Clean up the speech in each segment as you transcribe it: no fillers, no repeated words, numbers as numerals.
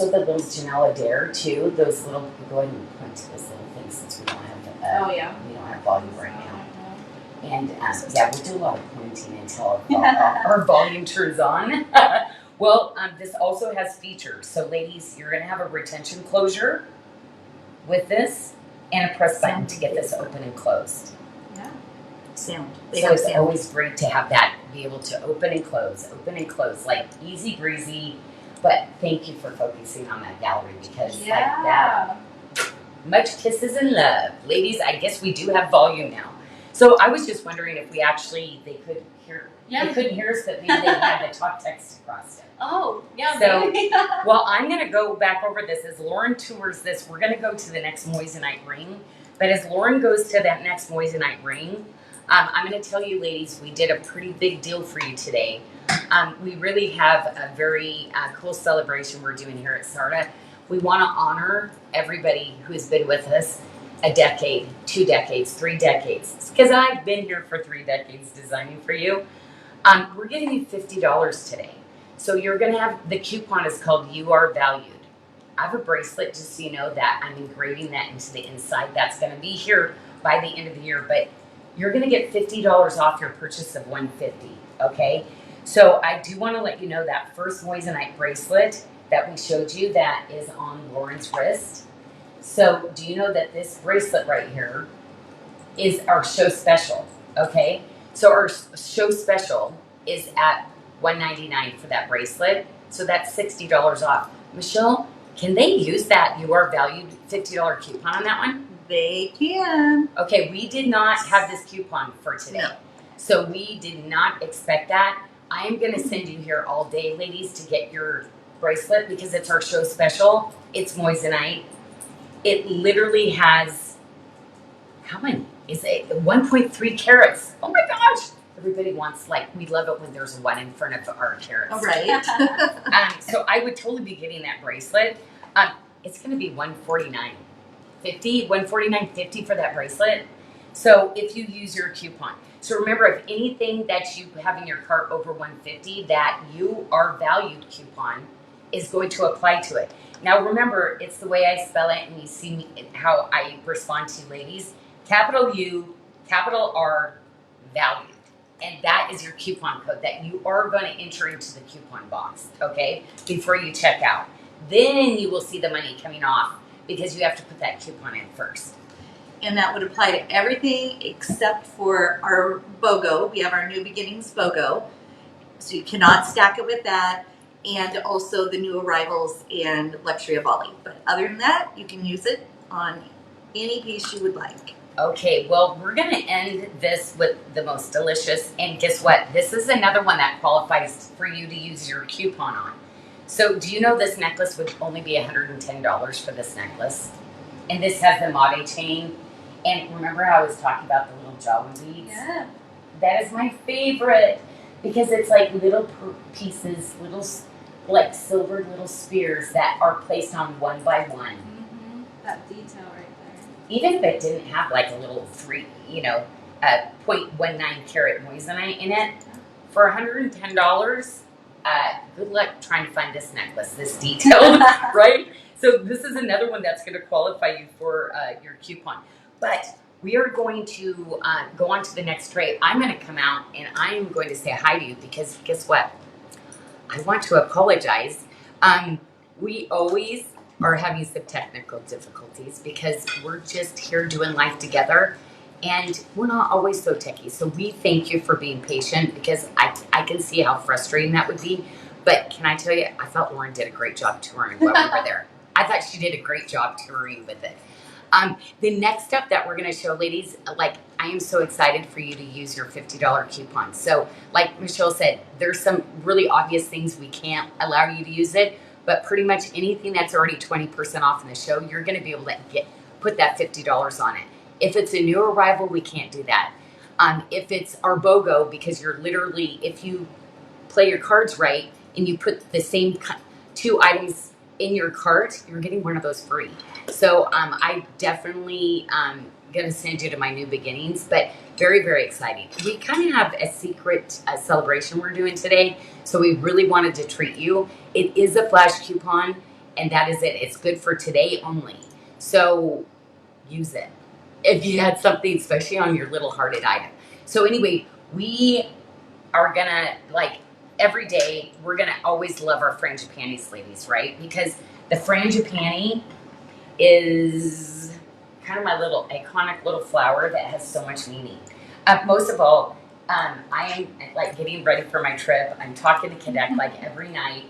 also the little Janyl Adair too. Those little, go ahead and point to this little thing since we don't have, we don't have volume right now. And yeah, we'll do a lot of pointing until our volume turns on. Well, this also has features. So ladies, you're gonna have a retention closure with this and a press button to get this open and closed. Yeah. So it's always great to have that, be able to open and close, like easy breezy. But thank you for focusing on that gallery because like that, much kisses and love. Ladies, I guess we do have volume now. So I was just wondering if we actually, they could hear, they couldn't hear us, but maybe they had the talk text across it. Oh, yeah. So, well, I'm going to go back over this as Lauren tours this. We're going to go to the next moissanite ring. But as Lauren goes to that next moissanite ring, I'm going to tell you, ladies, we did a pretty big deal for you today. We really have a very cool celebration we're doing here at Sarda. We want to honor everybody who's been with us a decade, 2 decades, 3 decades. Because I've been here for 3 decades designing for you. We're giving you $50 today. So you're going to have, the coupon is called You Are Valued. I have a bracelet just so you know that I'm engraving that into the inside. That's going to be here by the end of the year. But you're going to get $50 off your purchase of $150, okay? So I do want to let you know that first moissanite bracelet that we showed you that is on Lauren's wrist. So do you know that this bracelet right here is our show special, okay? So our show special is at $199 for that bracelet. So that's $60 off. Michelle, can they use that You Are Valued $50 coupon on that one? They can. Okay, we did not have this coupon for today. No. So we did not expect that. I am going to send you here all day, ladies, to get your bracelet because it's our show special. It's moissanite. It literally has, how many? Is it 1.3 carats? Oh my gosh. Everybody wants, like, we love it when there's 1 in front of our carats. All right. So I would totally be getting that bracelet. It's going to be $149.50 for that bracelet. So if you use your coupon. So remember, if anything that you have in your cart over $150, that You Are Valued coupon is going to apply to it. Now remember, it's the way I spell it, and you see me, how I respond to you ladies. Capital U, capital R, valued. And that is your coupon code that you are going to enter into the coupon box, okay, before you check out. Then you will see the money coming off because you have to put that coupon in first. And that would apply to everything except for our BOGO. We have our New Beginnings BOGO. So you cannot stack it with that. And also the new arrivals and Luxury of Bali. But other than that, you can use it on any piece you would like. Okay, well, we're going to end this with the most delicious. And guess what? This is another one that qualifies for you to use your coupon on. So do you know this necklace would only be $110 for this necklace? And this has the mate chain. And remember how I was talking about the little Jawa beads? Yeah. That is my favorite because it's like little pieces, little like silvered little spears that are placed on one by one. Mm-hmm. That detail right there. Even if it didn't have like a little 0.19 carat moissanite in it, for $110, good luck trying to find this necklace, this detail, right? So this is another one that's going to qualify you for your coupon. But we are going to go on to the next tray. I'm going to come out and I'm going to say hi to you because guess what? I want to apologize. We always are having some technical difficulties because we're just here doing life together and we're not always so techy. So we thank you for being patient because I can see how frustrating that would be. But can I tell you, I thought Lauren did a great job touring while we were there. I thought she did a great job touring with it. The next step that we're going to show, ladies, like I am so excited for you to use your $50 coupon. So like Michelle said, there's some really obvious things we can't allow you to use it, but pretty much anything that's already 20% off in the show, you're going to be able to put that $50 on it. If it's a new arrival, we can't do that. If it's our BOGO, because you're literally, if you play your cards right and you put the same 2 items in your cart, you're getting one of those free. So I definitely going to send you to my New Beginnings, but very, very exciting. We kind of have a secret celebration we're doing today, so we really wanted to treat you. It is a flash coupon, And that is it. It's good for today only. So use it if you had something, especially on your little hearted item. So anyway, we are gonna, like, every day, we're gonna always love our frangipanis, ladies, right? Because the frangipani is kind of my little iconic little flower that has so much meaning. Most of all, I am like getting ready for my trip. I'm talking to Kadek like every night,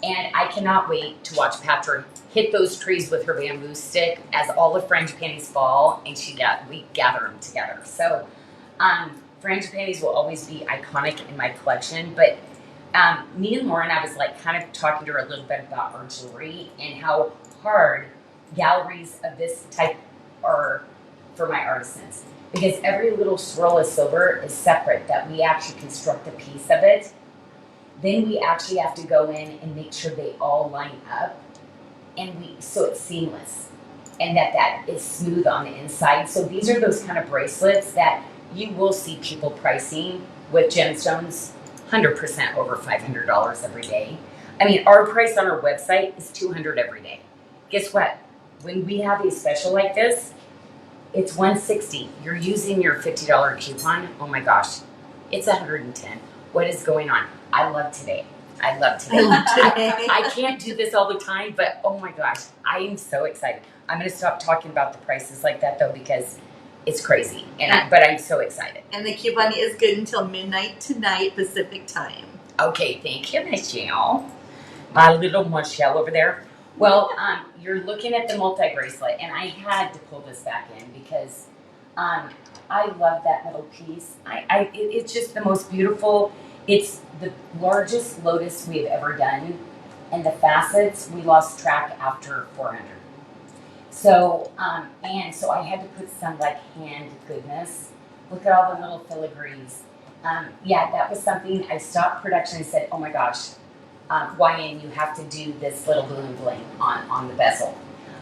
and I cannot wait to watch Patrick hit those trees with her bamboo stick as all the frangipanis fall, and we gather them together. So, frangipanis will always be iconic in my collection. But me and Lauren, I was like kind of talking to her a little bit about our jewelry and how hard galleries of this type are for my artisans, because every little swirl of silver is separate, that we actually construct a piece of it. Then we actually have to go in and make sure they all line up, and so it's seamless, and that is smooth on the inside. So these are those kind of bracelets that you will see people pricing with gemstones 100% over $500 every day. I mean, our price on our website is $200 every day. Guess what? When we have a special like this, it's $160. You're using your $50 coupon. Oh my gosh, it's $110. What is going on? I love today. I love today. I can't do this all the time, but oh my gosh, I am so excited. I'm going to stop talking about the prices like that though, because it's crazy. But I'm so excited. And the coupon is good until midnight tonight Pacific time. Okay, thank you, Michelle. My little Michelle over there. Well, you're looking at the multi-bracelet, and I had to pull this back in because I love that little piece. It's just the most beautiful. It's the largest lotus we've ever done, and the facets, we lost track after 400. So, and so I had to put some like hand goodness. Look at all the little filigrees. Yeah, that was something. I stopped production and said, oh my gosh, YN, you have to do this little bling bling on the bezel.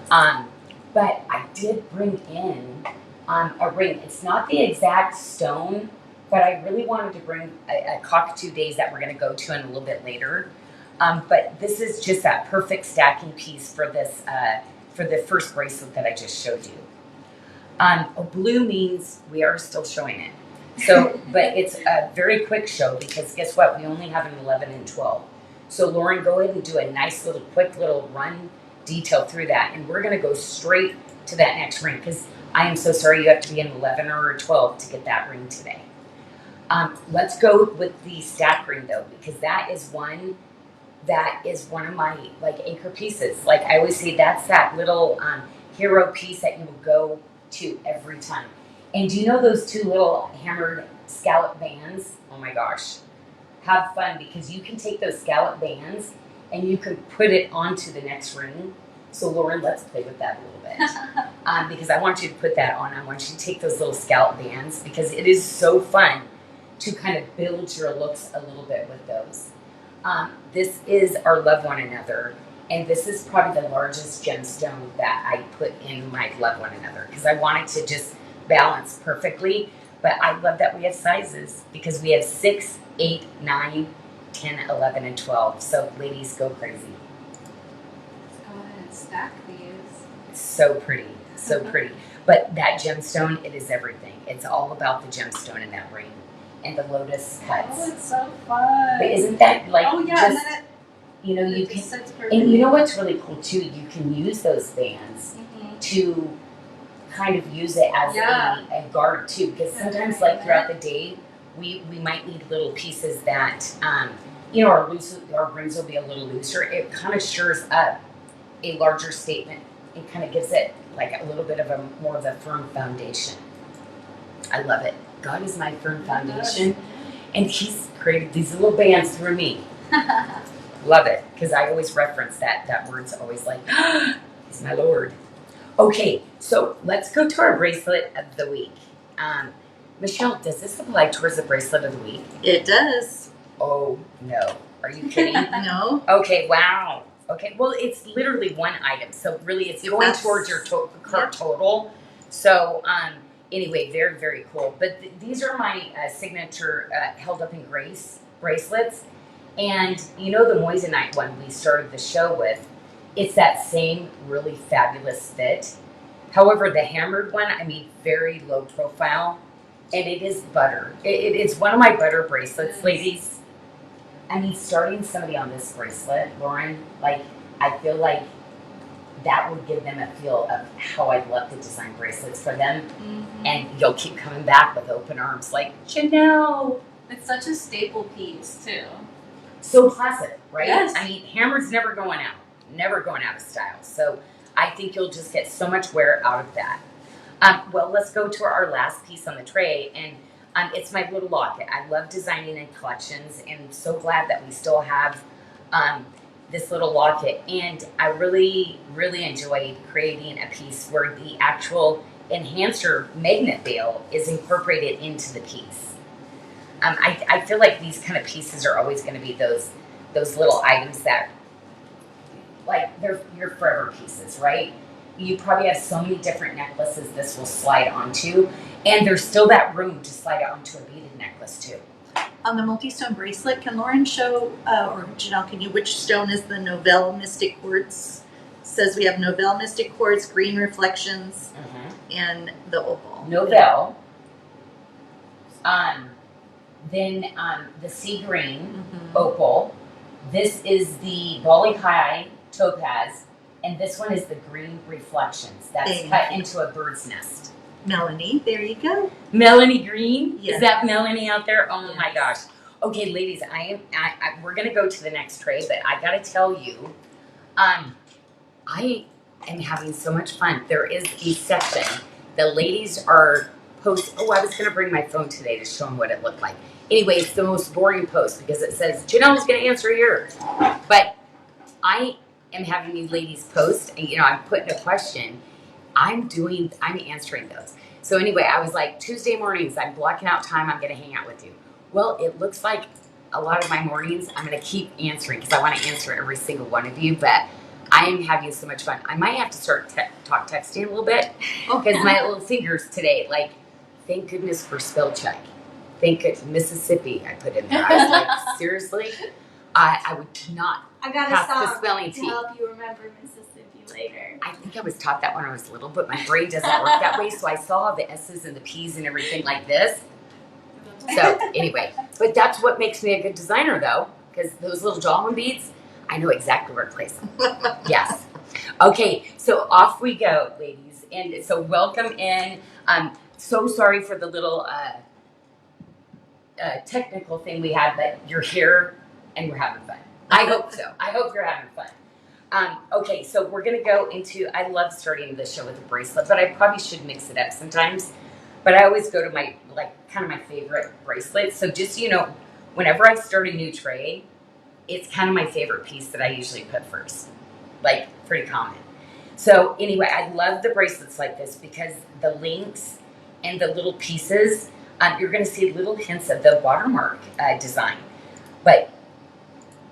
But I did bring in a ring. It's not the exact stone, but I really wanted to bring a cockatoo days that we're going to go to in a little bit later. But this is just that perfect stacking piece for this, for the first bracelet that I just showed you. Blue means we are still showing it. So, but it's a very quick show because guess what? We only have an 11 and 12. So Lauren, go ahead and do a nice little quick little run detail through that. And we're going to go straight to that next ring because I am so sorry you have to be an 11 or a 12 to get that ring today. Let's go with the stack ring though, because that is one of my like anchor pieces. Like I always say, that's that little hero piece that you will go to every time. And do you know those two little hammered scallop bands? Oh my gosh. Have fun because you can take those scallop bands and you can put it onto the next ring. So Lauren, let's play with that a little bit. Because I want you to put that on. I want you to take those little scallop bands because it is so fun to kind of build your looks a little bit with those. This is our Love One Another. And this is probably the largest gemstone that I put in my Love One Another because I wanted to just balance perfectly. But I love that we have sizes because we have 6, 8, 9, 10, 11, and 12. So ladies, go crazy. Let's go ahead and stack these. It's so pretty, so pretty. But that gemstone, it is everything. It's all about the gemstone in that ring and the lotus cuts. Oh, it's so fun. But isn't that like oh, yeah, just, and then you know, you it can, just sits perfect. and you know what's really cool too? You can use those bands to kind of use it as a guard too, because sometimes like throughout the day we might need little pieces that you know, our rings will be a little looser. It kind of shores up a larger statement and kind of gives it like a little bit of a more of a firm foundation. I love it. God is my firm foundation, and He's created these little bands through me. Love it, because I always reference that word's always like, He's my Lord. Okay, so let's go to our bracelet of the week. Michelle, does this apply towards the bracelet of the week? It does. Oh, no. Are you kidding? No. Okay, wow. Okay, well, it's literally one item. So really, it's going towards your current total. So anyway, very, very cool. But these are my signature held up in grace bracelets. And you know the moissanite one we started the show with. it's that same really fabulous fit. However, the hammered one, I mean, very low profile, and it is butter. It's one of my butter bracelets, ladies. I mean, starting somebody on this bracelet, Lauren, like, I feel like that would give them a feel of how I'd love to design bracelets for them. And you'll keep coming back with open arms, like, Janyl. It's such a staple piece too. So classic, right? Yes. I mean, hammer's never going out of style. So I think you'll just get so much wear out of that. Well, let's go to our last piece on the tray, and it's my little locket. I love designing in collections, and so glad that we still have this little locket. And I really, really enjoyed creating a piece where the actual enhancer magnet veil is incorporated into the piece. I feel like these kind of pieces are always going to be those little items that, like, they're your forever pieces, right? You probably have so many different necklaces this will slide onto, and there's still that room to slide it onto a beaded necklace too. On the multi-stone bracelet, can Lauren show, or Janyl, can you, which stone is the Novell Mystic Quartz? It says we have Novell Mystic Quartz, green reflections, and the opal. Novell. Then the sea green opal. This is the Bali High topaz, and this one is the green reflections. That's cut into a bird's nest. Melanie, there you go. Melanie Green? Yes. Is that Melanie out there? Oh Yes. my gosh. Okay, ladies, we're gonna go to the next tray, but I gotta tell you, I am having so much fun. There is a section. The ladies are I was gonna bring my phone today to show them what it looked like. Anyway, it's the most boring post because it says Janyl's gonna answer here. But I am having you ladies post, and I'm putting a question. I'm answering those. So anyway, I was like, Tuesday mornings, I'm blocking out time, I'm gonna hang out with you. Well, it looks like a lot of my mornings, I'm gonna keep answering because I wanna answer every single one of you, but I am having so much fun. I might have to start texting a little bit because my little fingers today, like, thank goodness for spell check. Thank goodness, Mississippi, I put in there. I was like, seriously? I would not I gotta pass the stop spelling to tea. help you remember Mississippi later. I think I was taught that when I was little, but my brain doesn't work that way. So I saw the S's and the P's and everything like this. So anyway, but that's what makes me a good designer, though, because those little jawbone beads, I know exactly where to place them. Yes. Okay, so off we go, ladies. And so welcome in. So sorry for the little technical thing we had, but you're here and we're having fun. I hope so. I hope you're having fun. Okay, so we're gonna go into, I love starting the show with a bracelet, but I probably should mix it up sometimes. But I always go to my, kind of my favorite bracelets. So just, whenever I start a new tray, it's kind of my favorite piece that I usually put first. Like, pretty common. So anyway, I love the bracelets like this because the links and the little pieces, you're gonna see little hints of the watermark design. But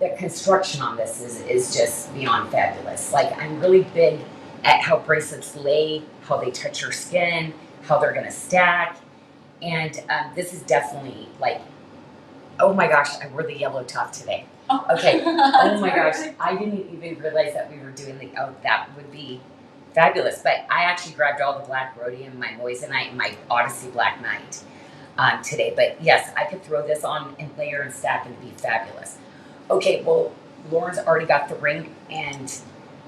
the construction on this is just beyond fabulous. Like, I'm really big at how bracelets lay, how they touch your skin, how they're gonna stack. And this is definitely like, oh my gosh, I wore the yellow top today. Okay, oh my gosh, I didn't even realize that we were doing that would be fabulous. But I actually grabbed all the black rhodium, my moissanite, and my Odyssey Black Knight today. But yes, I could throw this on and layer and stack and it'd be fabulous. Okay, well, Lauren's already got the ring, and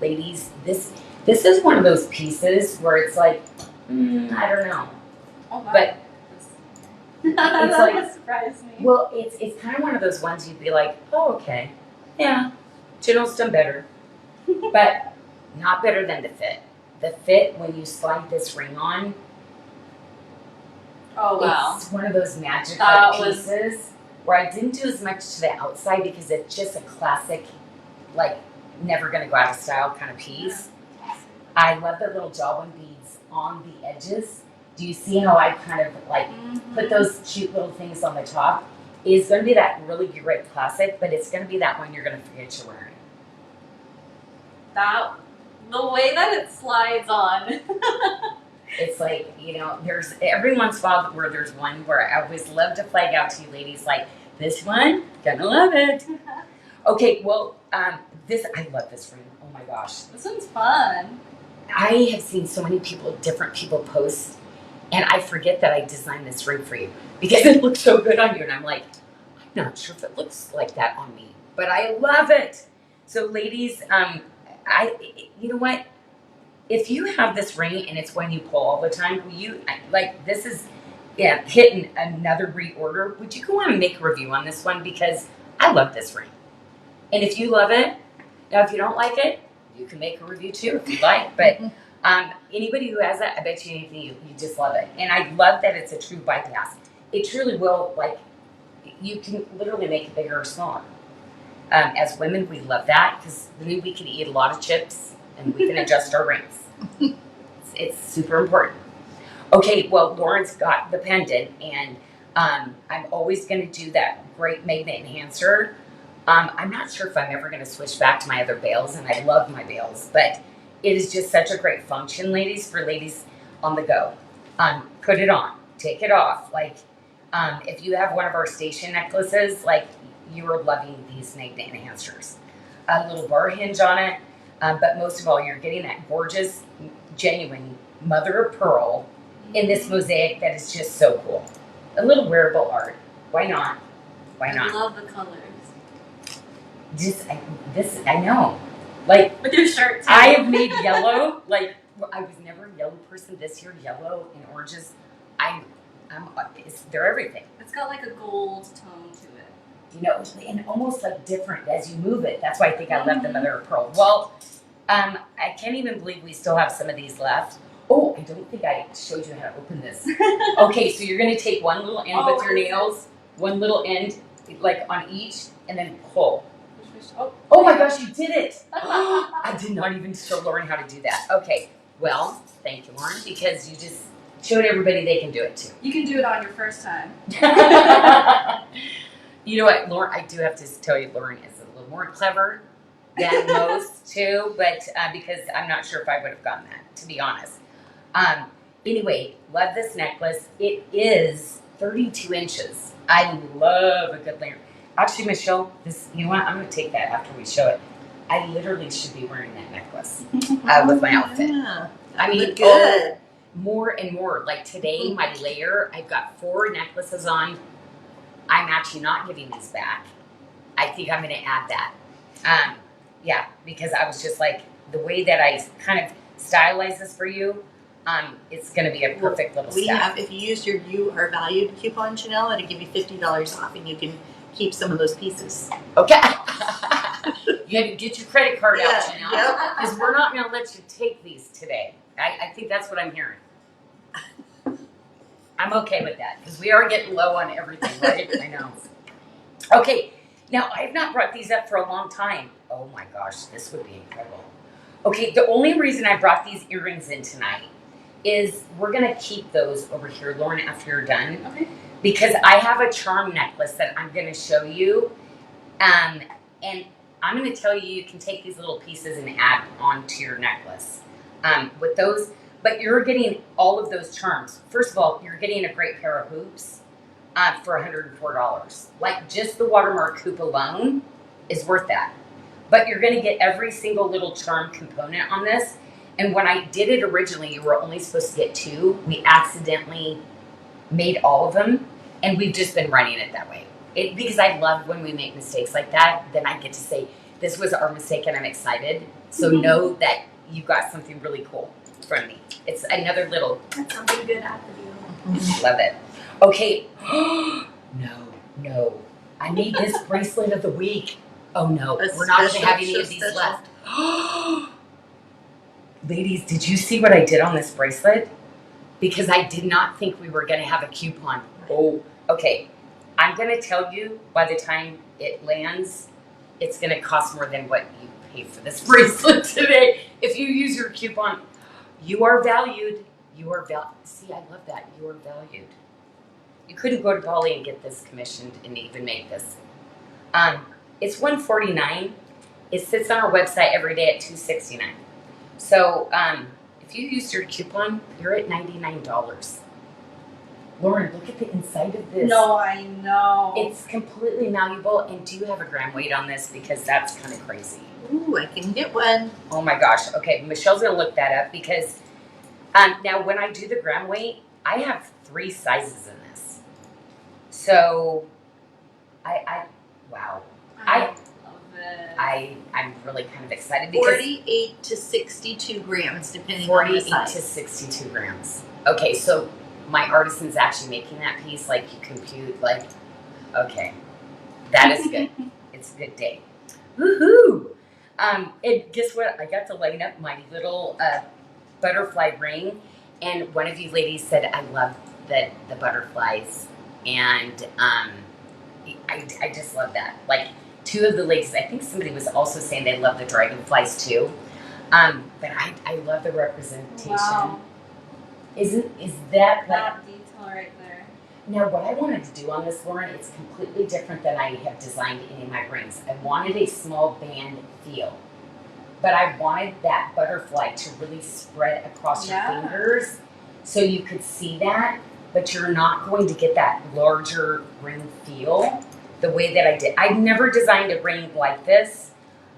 ladies, this is one of those pieces where it's like, I don't know. Oh, wow. But That like, surprised me. well, it's kind of one of those ones you'd be like, oh, okay, yeah, Janyl's done better, but not better than the fit. The fit, when you slide this ring on, Oh, wow. it's one of those magic That was- pieces where I didn't do as much to the outside because it's just a classic, like, never gonna go out of style kind of piece. I love the little jawbone beads on the edges. Do you see how I kind of like put those cute little things on the top? It's gonna be that really great classic, but it's gonna be that one you're gonna forget you're wearing. The way that it slides on. It's like, there's every once in a while where there's one where I always love to flag out to you ladies, like, this one, gonna love it. Okay, well, I love this ring. Oh my gosh. This one's fun. I have seen so many different people post, and I forget that I designed this ring for you because it looks so good on you. And I'm like, I'm not sure if it looks like that on me, but I love it. So ladies, you know what? If you have this ring and it's one you pull all the time, this is, hitting another reorder. Would you go on and make a review on this one? Because I love this ring. And if you love it, now if you don't like it, you can make a review too if you like. But anybody who has that, I bet you just love it. And I love that it's a true bypass. It truly will, you can literally make it bigger or smaller. As women, we love that because we can eat a lot of chips and we can adjust our rings. It's super important. Okay, well, Lauren's got the pendant, and I'm always going to do that great magnet enhancer. I'm not sure if I'm ever going to switch back to my other bales, and I love my bales, but it is just such a great function, ladies, for ladies on the go. Put it on, take it off. If you have one of our station necklaces, you are loving these magnet enhancers. A little bar hinge on it, but most of all, you're getting that gorgeous, genuine mother of pearl in this mosaic that is just so cool. A little wearable art. Why not? Why I not? love the colors. I know. With your shirt too. I have made yellow. I was never a yellow person. This year, yellow and oranges. They're everything. It's got like a gold tone to it. And almost different as you move it. That's why I think I love the mother of pearl. Well, I can't even believe we still have some of these left. Oh, I don't think I showed you how to open this. Okay, so you're going to take one little end with your nails, one little end, on each, and then pull. Oh my gosh, you did it! I did not even show Lauren how to do that. Okay, well, thank you, Lauren, because you just showed everybody they can do it too. You can do it on your first time. You know what, Lauren, I do have to tell you, Lauren is a little more clever than most too, but because I'm not sure if I would have gotten that, to be honest. Anyway, love this necklace. It is 32 inches. I love a good layer. Actually, Michelle, you know what? I'm going to take that after we show it. I literally should be wearing that necklace with my outfit. Yeah, I mean, look good. More and more. Like today, my layer, I've got 4 necklaces on. I'm actually not giving these back. I think I'm going to add that. Because I was just the way that I kind of stylize this for you, it's going to be a perfect little stack. If you use your You Are Valued coupon, Janyl, it'll give you $50 off, and you can keep some of those pieces. Okay. You have to get your credit card out, Janyl, Yep. because we're not going to let you take these today. I think that's what I'm hearing. I'm okay with that because we are getting low on everything, right? I know. Okay, now I've not brought these up for a long time. Oh my gosh, this would be incredible. Okay, the only reason I brought these earrings in tonight is we're gonna keep those over here, Lauren, after you're done. Okay. Because I have a charm necklace that I'm gonna show you. And I'm gonna tell you, you can take these little pieces and add onto your necklace. With those, but you're getting all of those charms. First of all, you're getting a great pair of hoops for $104. Just the watermark hoop alone is worth that. But you're gonna get every single little charm component on this. And when I did it originally, you were only supposed to get 2. We accidentally made all of them, and we've just been running it that way. Because I love when we make mistakes like that, then I get to say, this was our mistake and I'm excited. So know that you got something really cool from me. It's another little. That's something good after you. Love it. Okay. No. I made this bracelet of the week. Oh no, we're not going to have any of these left. Ladies, did you see what I did on this bracelet? Because I did not think we were going to have a coupon. Oh, okay. I'm going to tell you by the time it lands, it's going to cost more than what you paid for this bracelet today. If you use your coupon, you are valued. You are valued. See, I love that. You are valued. You couldn't go to Bali and get this commissioned and even make this. It's $149. It sits on our website every day at $269. So if you use your coupon, you're at $99. Lauren, look at the inside of this. No, I know. It's completely malleable. And do you have a gram weight on this? Because that's kind of crazy. Ooh, I can get one. Oh my gosh. Okay, Michelle's gonna look that up because now when I do the gram weight, I have 3 sizes in this. So wow. I love it. I'm really kind of excited because 48 to 62 grams, depending on the 48 size. to 62 grams. Okay, so my artisan's actually making that piece. Like you compute, like, okay, that is good. It's a good day. Woohoo! And guess what? I got to light up my little butterfly ring, and one of you ladies said, "I love the butterflies," and I just love that. Like 2 of the ladies, I think somebody was also saying they love the dragonflies too. But I love the representation. Wow. Is that like That detail right there. now what I wanted to do on this, Lauren? It's completely different than I have designed any of my rings. I wanted a small band feel, but I wanted that butterfly to really spread across your Yeah. fingers, so you could see that. But you're not going to get that larger ring feel the way that I did. I never designed a ring like this,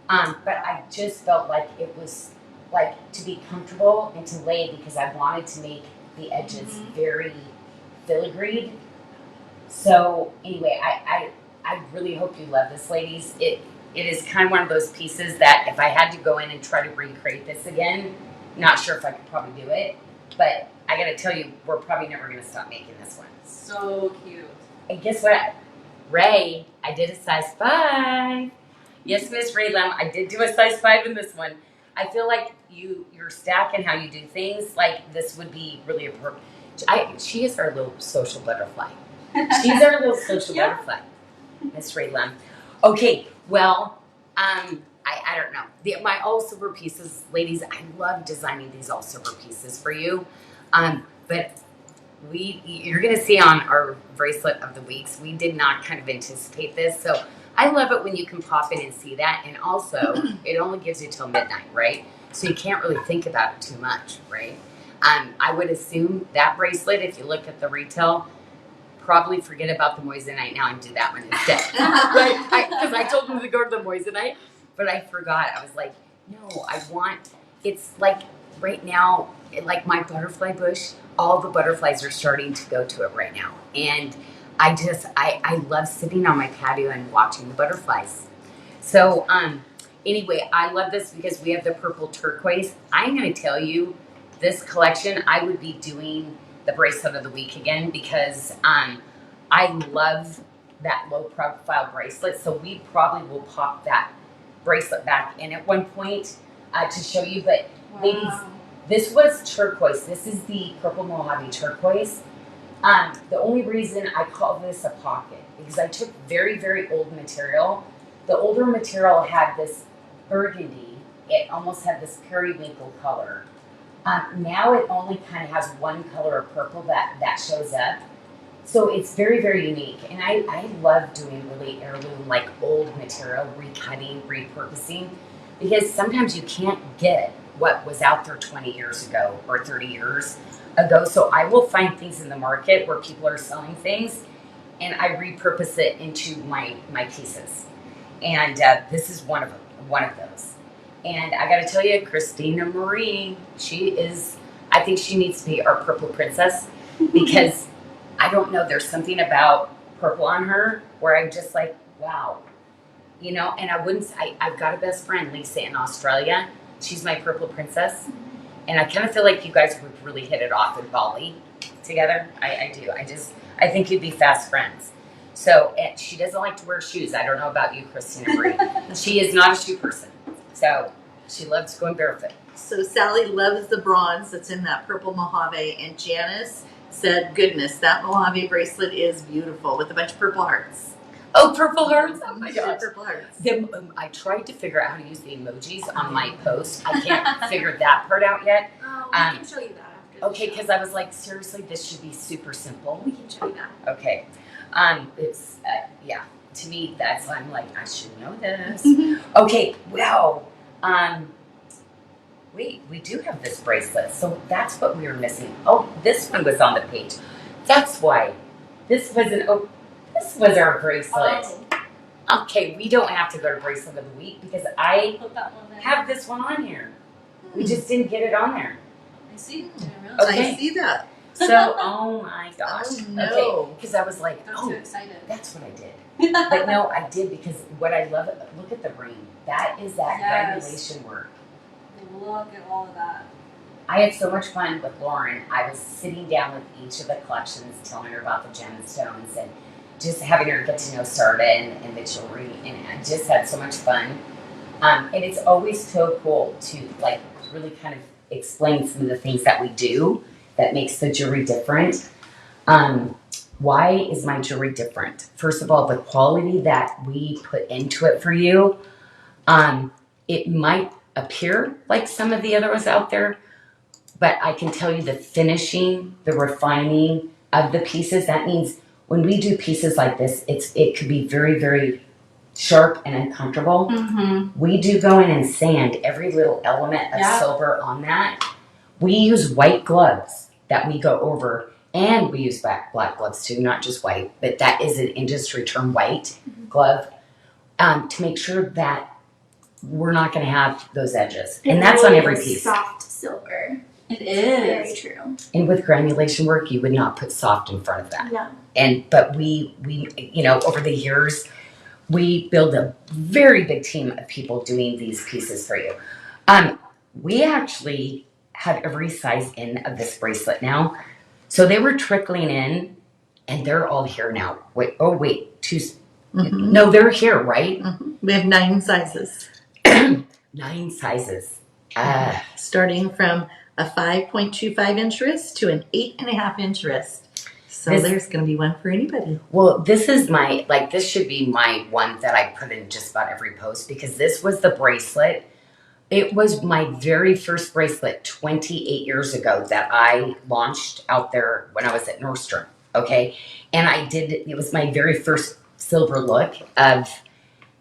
but I just felt like it was like to be comfortable and to lay because I wanted to make the edges very filigreed. So anyway, I really hope you love this, ladies. It is kind of one of those pieces that if I had to go in and try to recreate this again, not sure if I could probably do it, but I gotta tell you, we're probably never gonna stop making this one. So cute. And guess what? Ray, I did a size 5. Yes, Miss Ray Lem, I did do a size 5 in this one. I feel like your stack and how you do things, like this would be really appropriate. She is our little social butterfly. She's our little social Yeah. butterfly, Miss Ray Lem. Okay, well, I don't know. My all silver pieces, ladies, I love designing these all silver pieces for you. But you're gonna see on our bracelet of the weeks, we did not kind of anticipate this. So I love it when you can pop in and see that. And also, it only gives you till midnight, right? So you can't really think about it too much, right? I would assume that bracelet, if you look at the retail, probably forget about the moissanite now and do that one instead. Right? Because I told them to go to the moissanite, but I forgot. I was like, no, it's like right now, like my butterfly bush, all the butterflies are starting to go to it right now. And I love sitting on my patio and watching the butterflies. So, anyway, I love this because we have the purple turquoise. I'm going to tell you, this collection, I would be doing the bracelet of the week again because I love that low profile bracelet. So we probably will pop that bracelet back in at one point to show you. But ladies, this was turquoise. This is the purple Mojave turquoise. The only reason I call this a pocket because I took very, very old material. The older material had this burgundy. It almost had this periwinkle color. Now it only kind of has one color of purple that shows up. So it's very, very unique. And I love doing really heirloom, like old material, recutting, repurposing, because sometimes you can't get what was out there 20 years ago or 30 years ago. So I will find things in the market where people are selling things and I repurpose it into my pieces. And this is one of those. And I got to tell you, Christina Marie, I think she needs to be our purple princess because I don't know, there's something about purple on her where I'm just like, wow. You know, and I've got a best friend, Lisa, in Australia. She's my purple princess. And I kind of feel like you guys would really hit it off in Bali together. I do. I think you'd be fast friends. So she doesn't like to wear shoes. I don't know about you, Christina Marie. She is not a shoe person. So she loves going barefoot. So Sally loves the bronze that's in that purple Mojave, and Janice said, goodness, that Mojave bracelet is beautiful with a bunch of purple hearts. Oh, purple hearts! Oh my gosh. Purple hearts. I tried to figure out how to use the emojis on my post. I can't figure that part out yet. Oh, we can show you that after. Okay, because I was like, seriously, this should be super simple. We can show you that. Okay. It's, yeah, to me, I'm like, I should know this. Okay, well, we do have this bracelet, so that's what we were missing. Oh, this one was on the page. That's why. This was our bracelet. Oh, Okay, we don't have to go to bracelet of the week because I put that one there. have this one on here. We just didn't get it on there. I see. Didn't realize. Okay. I see that. So, oh my gosh. Oh, no. Okay, because I was like, I'm too excited. that's what I did. But no, I did because what I love, look at the ring. That is that Yes. granulation work. Look at all of that. I had so much fun with Lauren. I was sitting down with each of the collections, telling her about the gemstones and just having her get to know Sarda and the jewelry, and I just had so much fun. And it's always so cool to like really kind of explain some of the things that we do that makes the jewelry different. Why is my jewelry different? First of all, the quality that we put into it for you. It might appear like some of the other ones out there, but I can tell you the finishing, the refining of the pieces. That means when we do pieces like this, it could be very, very sharp and uncomfortable. Mm-hmm. We do go in and sand every little element of Yeah. silver on that. We use white gloves that we go over, and we use black gloves too, not just white, but that is an industry term, white glove, to make sure that we're not going to have those edges. And that's on every piece. Soft silver. It Very is. true. And with granulation work, you would not put soft in front of that. No. But we over the years, we build a very big team of people doing these pieces for you. We actually have every size in of this bracelet now. So they were trickling in and they're all here now. Wait, Mm-hmm. no, they're here, right? Mm-hmm. We have 9 sizes. 9 sizes. Starting from a 5.25 inch wrist to an 8.5 inch wrist. So This- there's going to be one for anybody. Well, this is this should be my one that I put in just about every post because this was the bracelet. It was my very first bracelet 28 years ago that I launched out there when I was at Nordstrom. Okay. And it was my very first silver look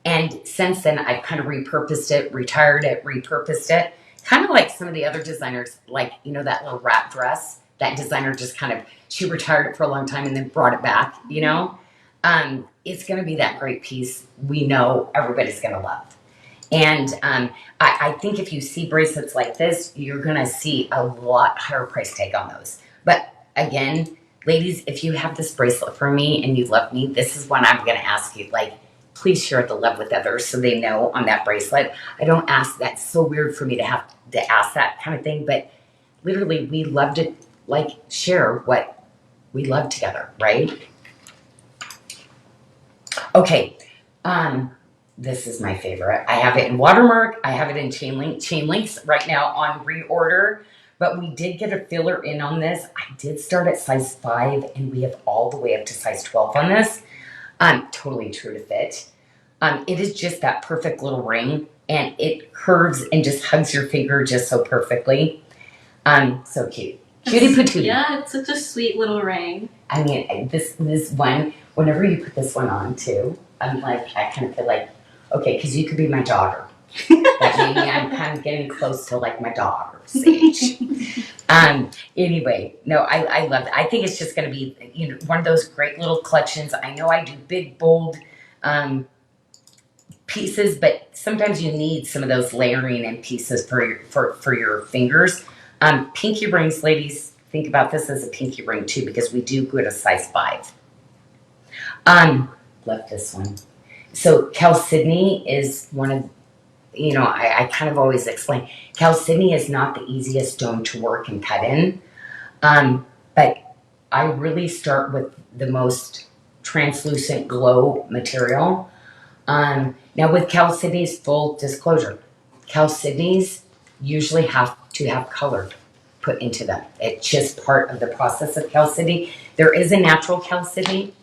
and since then I've kind of repurposed it, retired it, repurposed it. Kind of like some of the other designers, like, that little wrap dress, that designer just she retired it for a long time and then brought it back, It's going to be that great piece we know everybody's going to love. And I think if you see bracelets like this, you're going to see a lot higher price tag on those. But again, ladies, if you have this bracelet for me and you love me, this is one I'm going to ask you, please share the love with others so they know on that bracelet. I don't ask, that's so weird for me to have to ask that kind of thing, but literally we love to share what we love together, right? Okay, this is my favorite. I have it in watermark, I have it in chain links right now on reorder, but we did get a filler in on this. I did start at size 5 and we have all the way up to size 12 on this. Totally true to fit. It is just that perfect little ring and it curves and just hugs your finger just so perfectly. So cute. Cutie patootie. Yeah, it's such a sweet little ring. I mean, this one, whenever you put this one on too, I kind of feel like, okay, because you could be my daughter. That maybe I'm kind of getting close to my daughter's age. Anyway, no, I love it. I think it's just going to be, one of those great little collections. I know I do big, bold pieces, but sometimes you need some of those layering and pieces for your fingers. Pinky rings, ladies, think about this as a pinky ring too, because we do go to size 5. Love this one. So Chalcedony is one of, I kind of always explain, Chalcedony is not the easiest stone to work and cut in. But I really start with the most translucent glow material. Now with Chalcedonies, full disclosure, Chalcedonies usually have to have color put into them. It's just part of the process of chalcedony. There is a natural chalcedony,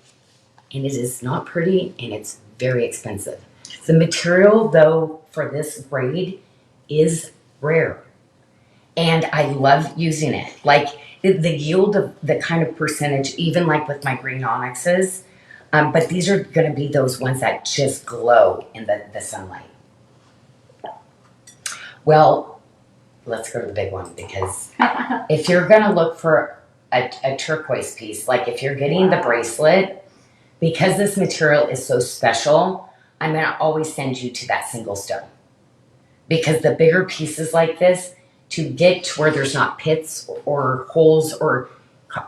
and it is not pretty, and it's very expensive. The material, though, for this grade is rare, and I love using it. The yield of the kind of percentage, even with my green onyxes, but these are going to be those ones that just glow in the sunlight. Well, let's go to the big one, because if you're going to look for a turquoise piece. Like if you're getting the bracelet, because this material is so special, I'm gonna always send you to that single stone. Because the bigger pieces like this, to get to where there's not pits or holes or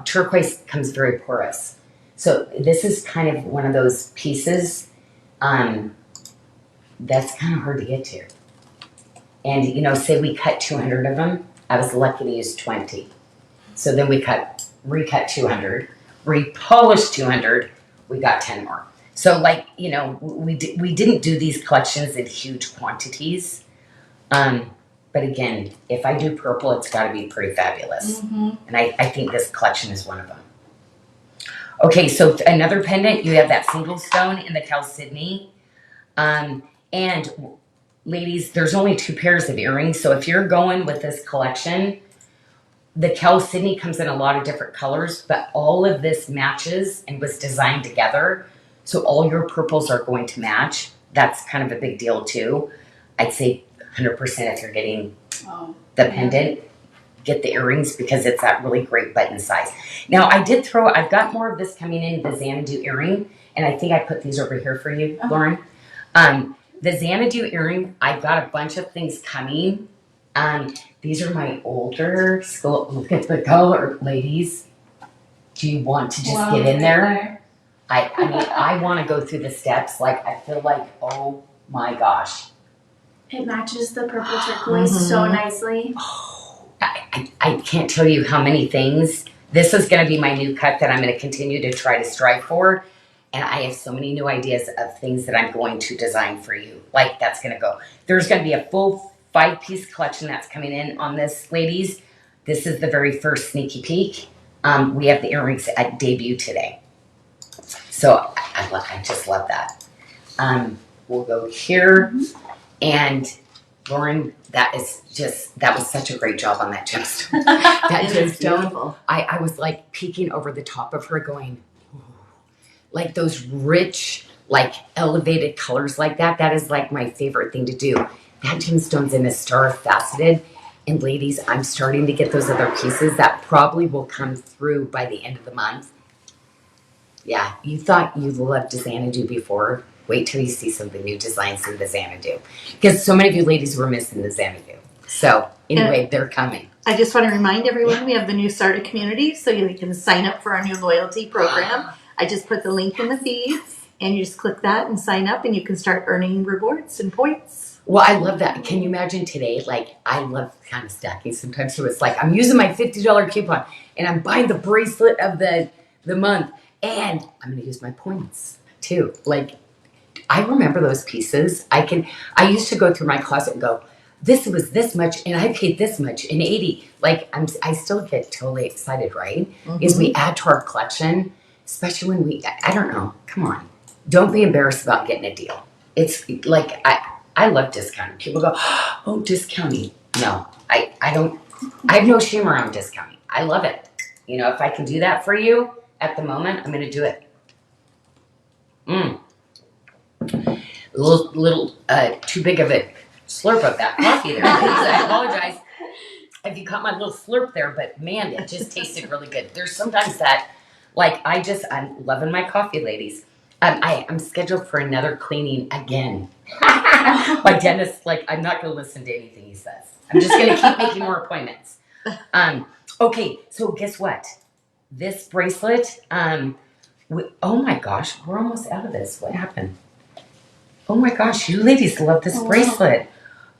turquoise comes very porous. So this is kind of one of those pieces that's kind of hard to get to. And you know, say we cut 200 of them, I was lucky to use 20. So then we recut 200, repolished 200, we got 10 more. So like, you know, we didn't do these collections in huge quantities. But again, if I do purple, it's got to be pretty fabulous. And I think this collection is one of them. Okay, so another pendant, you have that single stone in the Chalcedony. And ladies, there's only 2 pairs of earrings. So if you're going with this collection, the Chalcedony comes in a lot of different colors, but all of this matches and was designed together. So all your purples are going to match. That's kind of a big deal too. I'd say 100% if you're getting the pendant, get the earrings because it's that really great button size. Now I've got more of this coming in, the Xanadu earring, and I think I put these over here for you, Lauren. The Xanadu earring, I've got a bunch of things coming. These are my older school. Look at the color, ladies. Do you want to just get in there? I mean, I want to go through the steps. Like, I feel like, oh my gosh. It matches the purple turquoise so nicely. I can't tell you how many things. This is going to be my new cut that I'm going to continue to try to strive for. And I have so many new ideas of things that I'm going to design for you. Like, that's going to go. There's going to be a full 5-piece collection that's coming in on this, ladies. This is the very first sneaky peek. We have the earrings at debut today. So I just love that. We'll go here. And Lauren, that was such a great job on that gemstone. That gemstone, I was like peeking over the top of her going, ooh. Like those rich, like elevated colors like that. That is like my favorite thing to do. That gemstone's in a star faceted. And ladies, I'm starting to get those other pieces that probably will come through by the end of the month. Yeah, you thought you loved Xanadu before. Wait till you see some of the new designs in the Xanadu. Because so many of you ladies were missing the Xanadu. So anyway, they're coming. I just want to remind everyone we have the new Sarda community, so you can sign up for our new loyalty program. I just put the link in the feed, and you just click that and sign up, and you can start earning rewards and points. Well, I love that. Can you imagine today? Like, I love kind of stacking sometimes. So it's like I'm using my $50 coupon, and I'm buying the bracelet of the month, and I'm going to use my points too. Like, I remember those pieces. I used to go through my closet and go, this was this much, and I paid this much, and 80. Like, I still get totally excited, right? As we add to our collection, especially when I don't know, come on. Don't be embarrassed about getting a deal. It's like, I love discounting. People go, oh, discounting. No, I don't, I have no shame around discounting. I love it. You know, if I can do that for you at the moment, I'm going to do it. Little too big of a slurp of that coffee there, ladies. I apologize if you caught my little slurp there, but man, it just tasted really good. There's sometimes that, like, I'm loving my coffee, ladies. I'm scheduled for another cleaning again. My dentist, like, I'm not going to listen to anything he says. I'm just going to keep making more appointments. Okay, so guess what? This bracelet, oh my gosh, we're almost out of this. What happened? Oh my gosh, you ladies love this bracelet.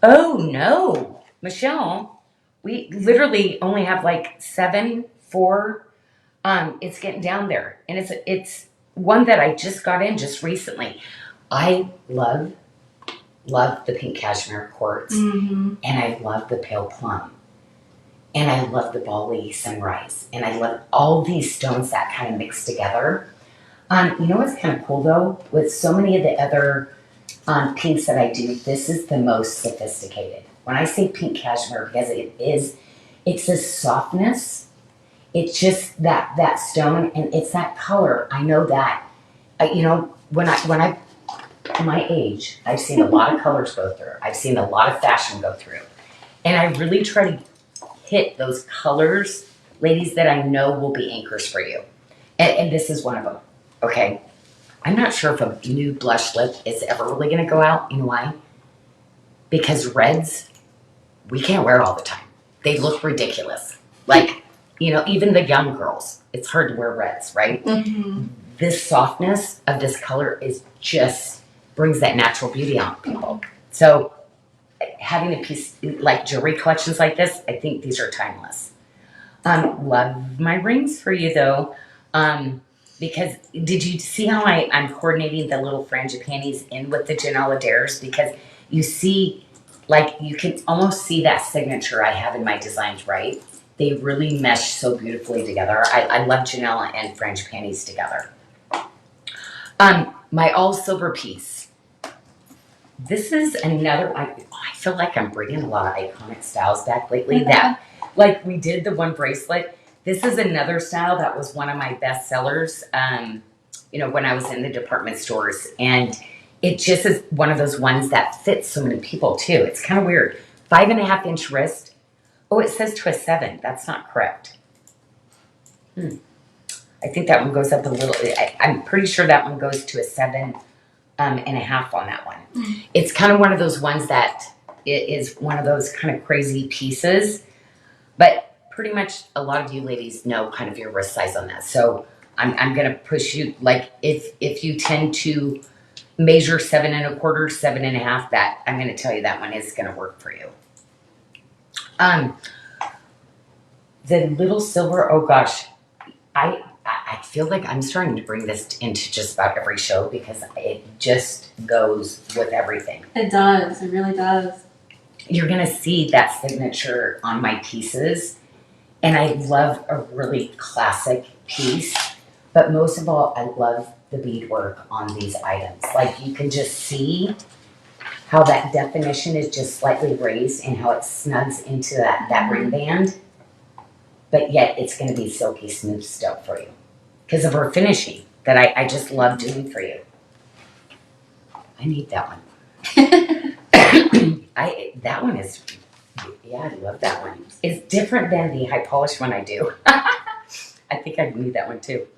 Oh no, Michelle, we literally only have like 7, 4. It's getting down there, and it's one that I just got in just recently. I love the pink cashmere quartz, and I love the pale plum, and I love the Bali sunrise, and I love all these stones that kind of mix together. You know what's kind of cool though? With so many of the other pinks that I do, this is the most sophisticated. When I say pink cashmere, because it's this softness. It's just that stone, and it's that color. I know that. You know, when I my age, I've seen a lot of colors go through. I've seen a lot of fashion go through, and I really try to hit those colors ladies, that I know will be anchors for you. And this is one of them, okay? I'm not sure if a new blush lip is ever really going to go out. You know why? Because reds, we can't wear all the time. They look ridiculous. Like, you know, even the young girls, it's hard to wear reds, right? Mm-hmm. This softness of this color is just brings that natural beauty on people. So having a piece like jewelry collections like this, I think these are timeless. Love my rings for you though. Because did you see how I'm coordinating the little frangipanis in with the Janyl Adairs? Because you see, like you can almost see that signature I have in my designs, right? They really mesh so beautifully together. I love Janyl and frangipanis together. My all silver piece. This is another, I feel like I'm bringing a lot of iconic styles back lately. That, like we did the one bracelet. This is another style that was one of my best sellers, you know, when I was in the department stores. And it just is one of those ones that fits so many people too. It's kind of weird. 5.5-inch wrist. Oh, it says to a 7. That's not correct. I think that one goes up a little. I'm pretty sure that one goes to a 7.5 on that one. It's kind of one of those ones that it is one of those kind of crazy pieces, but pretty much a lot of you ladies know kind of your wrist size on that. So I'm going to push you, like if you tend to measure 7.25, 7.5, that I'm going to tell you that one is going to work for you. The little silver, oh gosh, I feel like I'm starting to bring this into just about every show because it just goes with everything. It does. It really does. You're going to see that signature on my pieces. And I love a really classic piece. But most of all, I love the beadwork on these items. Like you can just see how that definition is just slightly raised and how it snugs into that ring band. But yet it's going to be silky smooth still for you. Because of her finishing that I just love doing for you. I need that one. That one is, yeah, I love that one. It's different than the high polish one I do. I think I need that one too.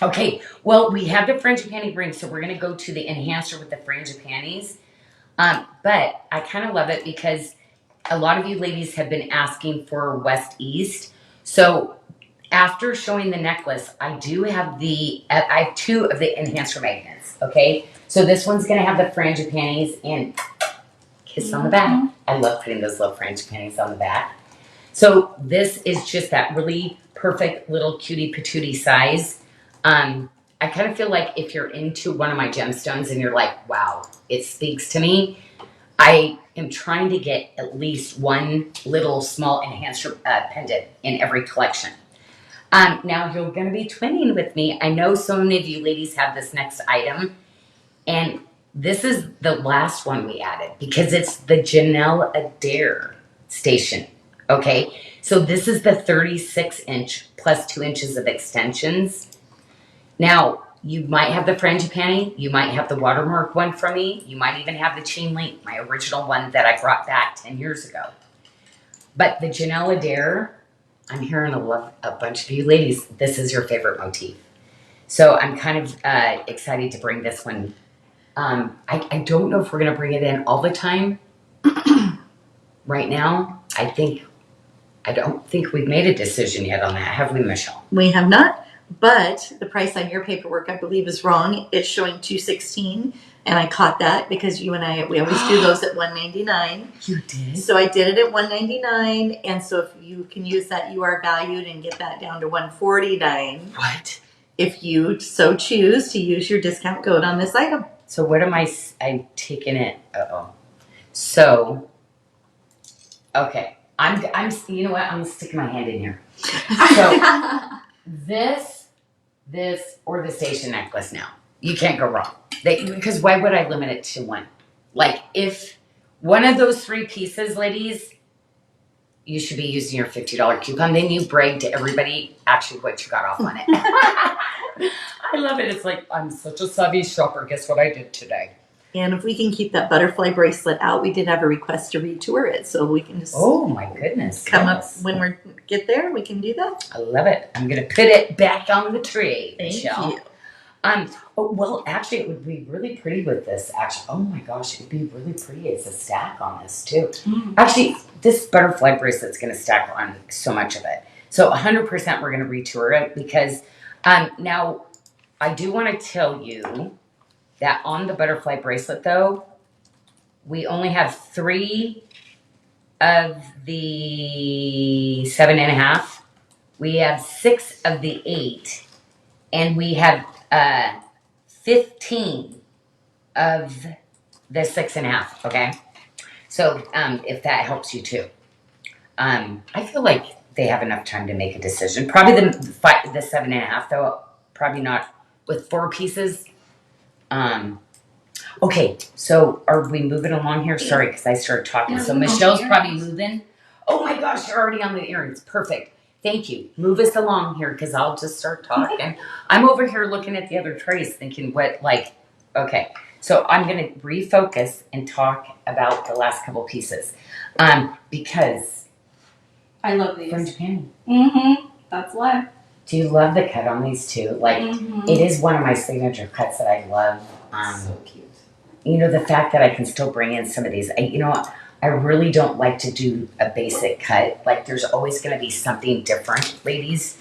Okay, well, we have the frangipani ring, so we're going to go to the enhancer with the frangipanis. But I kind of love it because a lot of you ladies have been asking for West East. So after showing the necklace, I have 2 of the enhancer magnets, okay? So this one's going to have the frangipanis and kiss on the back. I love putting those little frangipanis on the back. So this is just that really perfect little cutie patootie size. I kind of feel like if you're into one of my gemstones and you're like, wow, it speaks to me, I am trying to get at least one little small enhancer pendant in every collection. Now you're going to be twinning with me. I know so many of you ladies have this next item, and this is the last one we added because it's the Janyl Adair station. Okay, so this is the 36-inch plus 2 inches of extensions. Now you might have the frangipani, you might have the watermark one from me, you might even have the chain link, my original one that I brought back 10 years ago. But the Janyl Adair, I'm hearing a bunch of you ladies, this is your favorite motif. So I'm kind of excited to bring this one. I don't know if we're going to bring it in all the time. Right now, I don't think we've made a decision yet on that. Have we, Michelle? We have not, but the price on your paperwork, I believe, is wrong. It's showing $216, and I caught that because you and we always do those at $199. You did? So I did it at $199, and so if you can use that, you are valued and get that down to $149. What? If you so choose to use your discount code on this item. So what am I'm taking it? So, okay. You know what? I'm sticking my hand in here. So this, or the station necklace now. You can't go wrong. Because why would I limit it to one? Like, if one of those 3 pieces, ladies, you should be using your $50 coupon. Then you brag to everybody actually what you got off on it. I love it. It's like, I'm such a savvy shopper. Guess what I did today? And if we can keep that butterfly bracelet out, we did have a request to retour it, so we can just Oh my goodness. come yes. up when we get there. We can do that. I love it. I'm gonna put it back on the tree, Thank Michelle. you. Oh, well, actually, it would be really pretty with this. Actually, oh my gosh, it'd be really pretty as a stack on this too. Actually, this butterfly bracelet's gonna stack on so much of it. So 100% we're gonna retour it because now I do want to tell you that on the butterfly bracelet though, we only have 3 of the 7.5. We have 6 of the 8, and we have 15 of the 6.5. Okay, so if that helps you too, I feel like they have enough time to make a decision. Probably the 7.5 though, probably not with 4 pieces. Okay, so are we moving along here? Sorry, because I started talking. Yeah, So we're on Michelle's the probably earrings. moving. Oh my gosh, you're already on the earrings. Perfect. Thank you. Move us along here because I'll just start talking. I'm over here looking at the other trays thinking okay. So I'm going to refocus and talk about the last couple pieces. Because I love these. from Japan. That's why. Do you love the cut on these too? Like, it is one of my signature cuts that I love. So cute. You know, the fact that I can still bring in some of these, I really don't like to do a basic cut. Like, there's always going to be something different, ladies.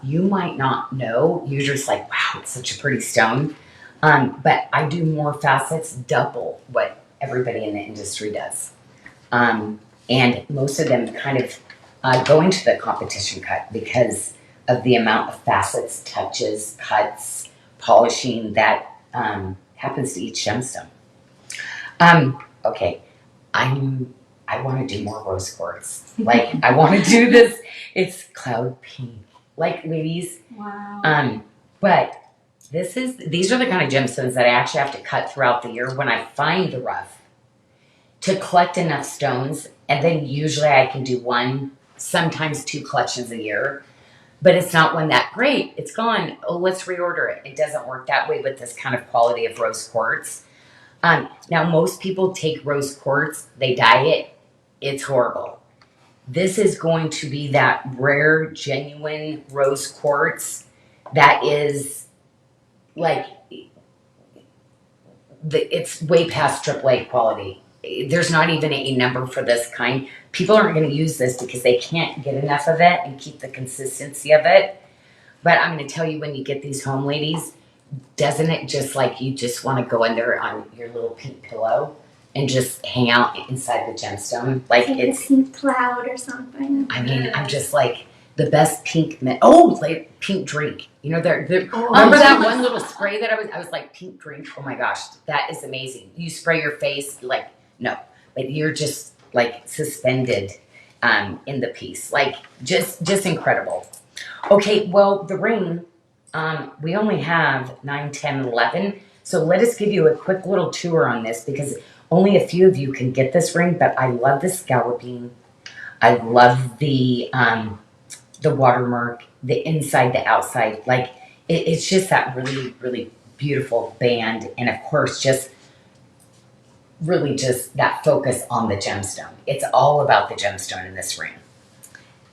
You might not know. You're just like, wow, it's such a pretty stone. But I do more facets, double what everybody in the industry does. And most of them kind of go into the competition cut because of the amount of facets, touches, cuts, polishing that happens to each gemstone. Okay, I want to do more rose quartz. Like, I want to do this. It's cloud pink. Like, ladies. Wow. But these are the kind of gemstones that I actually have to cut throughout the year when I find the rough to collect enough stones, and then usually I can do 1, sometimes 2 collections a year. But it's not one that great. It's gone. Oh, let's reorder it. It doesn't work that way with this kind of quality of rose quartz. Now, most people take rose quartz, they dye it. It's horrible. This is going to be that rare, genuine rose quartz that is like, it's way past AAA quality. There's not even a number for this kind. People aren't going to use this because they can't get enough of it and keep the consistency of it. But I'm going to tell you, when you get these home, ladies, doesn't it just like you just want to go in there on your little pink pillow and just hang out inside the gemstone? Like, It's a pink cloud or something. I mean, I'm just like the best pink, like pink drink. You know, remember that one little spray that I was like, pink drink? Oh my gosh, that is amazing. You spray your face, like, no, like you're just like suspended in the piece. Like, just incredible. Okay, well, the ring, we only have 9, 10, 11. So let us give you a quick little tour on this because only a few of you can get this ring, but I love the scalloping. I love the watermark, the inside, the outside. Like, it's just that really, really beautiful band. And of course, just really just that focus on the gemstone. It's all about the gemstone in this ring.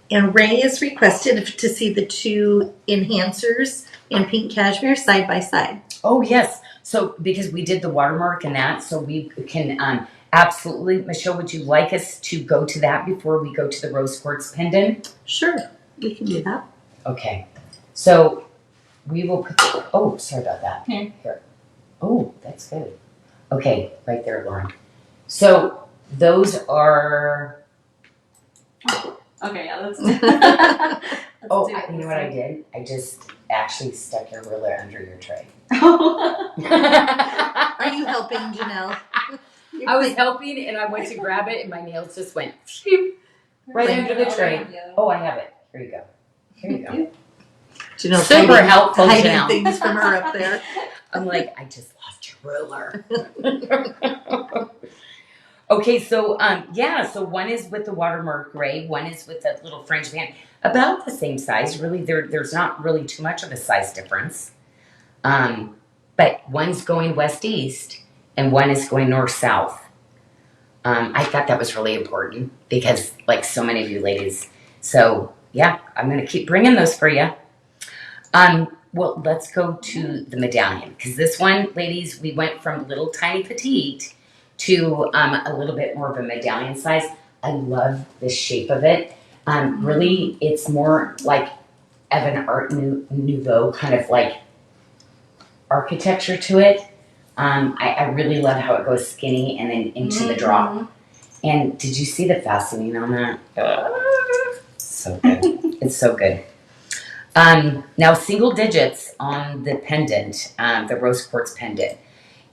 And Ray has requested to see the 2 enhancers in pink cashmere side by side. Oh, yes. So because we did the watermark and that, so we can absolutely. Michelle, would you like us to go to that before we go to the rose quartz pendant? Sure, we can do that. Okay. So we will put, oh, sorry about that. Here. Oh, that's good. Okay, right there, Lauren. So those are, Okay, yeah, let's you know what I did? I just actually stuck your ruler under your tray. Are you helping, Janyl? I was helping and I went to grab it and my nails just went phew, right under the tray. Oh, I have it. Here you go. Here you go. Janyl, Super helpful, hiding Janyl. things from her up there. I'm like, I just lost your ruler. Okay, so so one is with the watermark gray, one is with the little fringe band, about the same size. Really, there's not really too much of a size difference. But one's going west east and one is going north-south. I thought that was really important because, like so many of you ladies, so yeah, I'm going to keep bringing those for you. Well, let's go to the medallion because this one, ladies, we went from little tiny petite to a little bit more of a medallion size. I love the shape of it. Really, it's more like of an Art Nouveau kind of like architecture to it. I really love how it goes skinny and then into the drop. And did you see the fastening on that? So good. It's so good. Now, single digits on the pendant, the rose quartz pendant.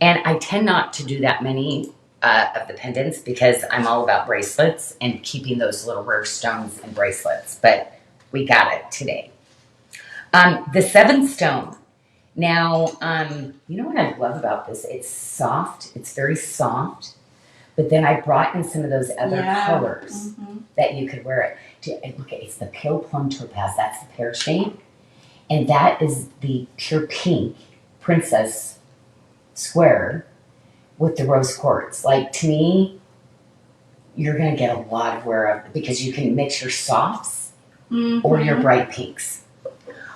And I tend not to do that many of the pendants because I'm all about bracelets and keeping those little rare stones and bracelets. But we got it today. The seventh stone. Now, you know what I love about this? It's soft. It's very soft. But then I brought in some of those other colors that you could wear it. Look, it's the pale plum topaz. That's the pear shade. And that is the pure pink princess square with the rose quartz. Like, to me, you're going to get a lot of wear of because you can mix your softs or your bright pinks.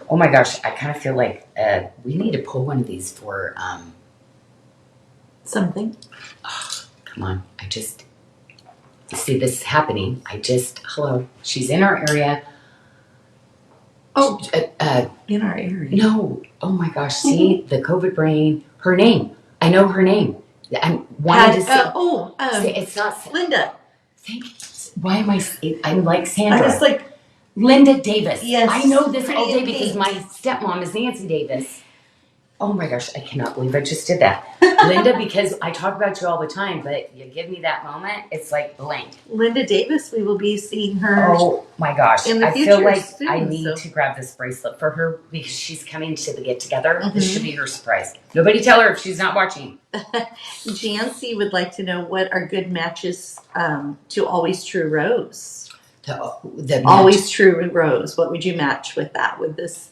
Oh my gosh, I kind of feel like we need to pull one of these for Something. Oh, come on. You see this happening. Hello. She's in our area. Oh, in our area. No. Oh my gosh. See, the COVID brain. Her name. I know her name. I'm wanting to say. It's not. Linda. Why am I'm like Sandra. I was like, Linda Davis. Yes. I know this all day Pretty because pink. my stepmom is Nancy Davis. Oh my gosh, I cannot believe I just did that. Linda, because I talk about you all the time, but you give me that moment, it's like blank. Linda Davis, we will be seeing her. Oh my gosh. In the I future feel like soon, I need to grab this bracelet for her because she's coming to the get together. This should be her surprise. Nobody tell her if she's not watching. Jancy would like to know what are good matches to Always True Rose. The Always True Rose. What would you match with that? Would this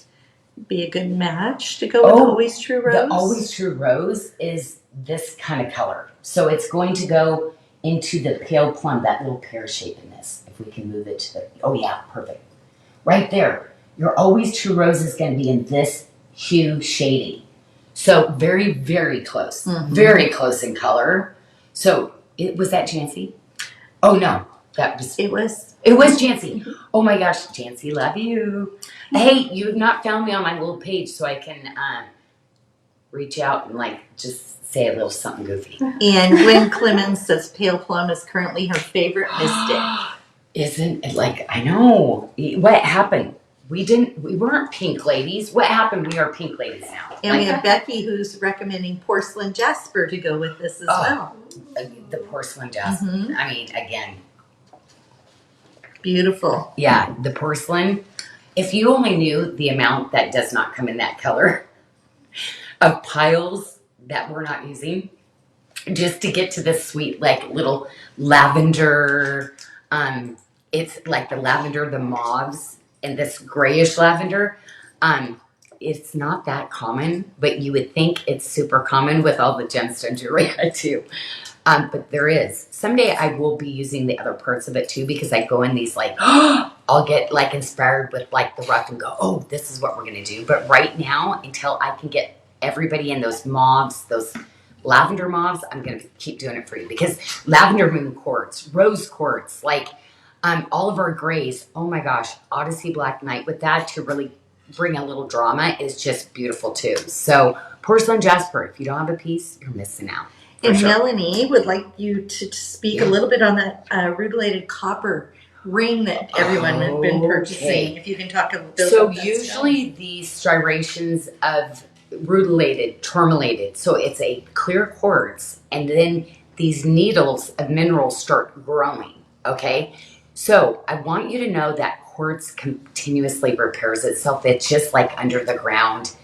be a good match to go with Always True Rose? The Always True Rose is this kind of color. So it's going to go into the pale plum, that little pear shape in this. If we can move it to the, oh yeah, perfect. Right there. Your Always True Rose is going to be in this hue shading. So very, very close. Very close in color. So was that Jancy? Oh no. It was Jancy. Oh my gosh, Jancy, love you. Hey, you have not found me on my little page, so I can reach out and like just say a little something goofy. And Gwen Clemens says pale plum is currently her favorite mystic. Isn't it like, I know. What happened? We weren't pink ladies. What happened? We are pink ladies now. And we have Becky who's recommending porcelain jasper to go with this as well. The porcelain jasper. I mean, again. Beautiful. Yeah, the porcelain. If you only knew the amount that does not come in that color of piles that we're not using, just to get to this sweet, like little lavender. It's like the lavender, the mauves, and this grayish lavender. It's not that common, but you would think it's super common with all the gemstone jewelry I do. But there is. Someday I will be using the other parts of it too because I go in these like, I'll get like inspired with like the rough and go, oh, this is what we're going to do. But right now, until I can get everybody in those mauves, those lavender mauves, I'm going to keep doing it for you because lavender moon quartz, rose quartz, like all of our grays. Oh my gosh, Odyssey Black Knight with that to really bring a little drama is just beautiful too. So porcelain jasper, if you don't have a piece, you're missing out. And Melanie would like you to speak a little bit on that rutilated copper ring that everyone has been purchasing. If you can talk a little bit about that. So usually the striations of rutilated, tourmalated, so it's a clear quartz, and then these needles of minerals start growing, okay? So I want you to know that quartz continuously repairs itself. It's just like under the ground,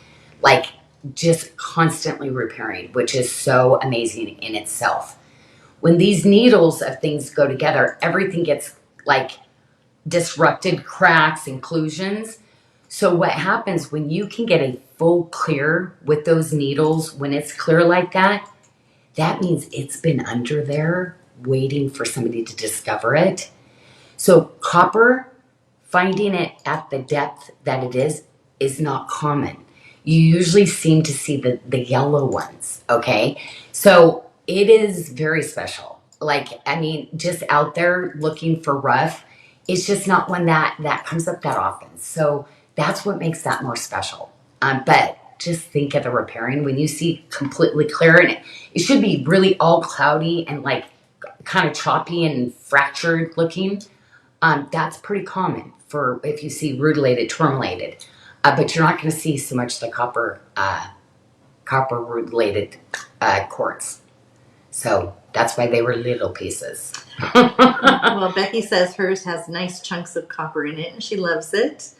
like just constantly repairing, which is so amazing in itself. When these needles of things go together, everything gets like disrupted, cracks, inclusions. So what happens when you can get a full clear with those needles, when it's clear like that, that means it's been under there waiting for somebody to discover it. So copper, finding it at the depth that it is not common. You usually seem to see the yellow ones, okay? So it is very special. Like, I mean, just out there looking for rough, it's just not one that comes up that often. So that's what makes that more special. But just think of the repairing when you see completely clear, and it should be really all cloudy and like kind of choppy and fractured looking. That's pretty common for if you see rutilated, tourmalated, but you're not going to see so much the copper rutilated quartz. So that's why they were little pieces. Well, Becky says hers has nice chunks of copper in it, and she loves it.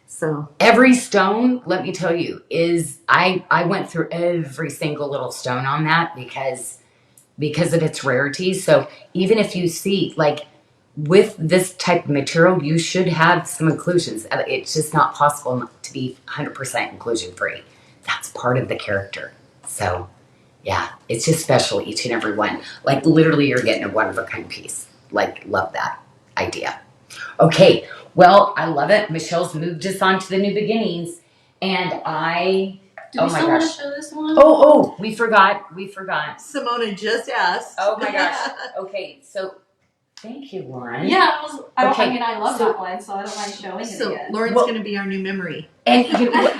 So Every stone, let me tell you, is I went through every single little stone on that because of its rarity. So even if you see like with this type of material, you should have some inclusions. It's just not possible to be 100% inclusion free. That's part of the character. So yeah, it's just special, each and every one. Like literally you're getting a one of a kind piece. Like love that idea. Okay, well, I love it. Michelle's moved us on to the new beginnings, and Do we still want to show this one? Oh, we forgot. Simona just asked. Oh my gosh. Okay, so thank you, Lauren. Yeah, Okay, I love so- that one, so I don't mind showing it So again. Lauren's Well- going to be our new memory. And you know what?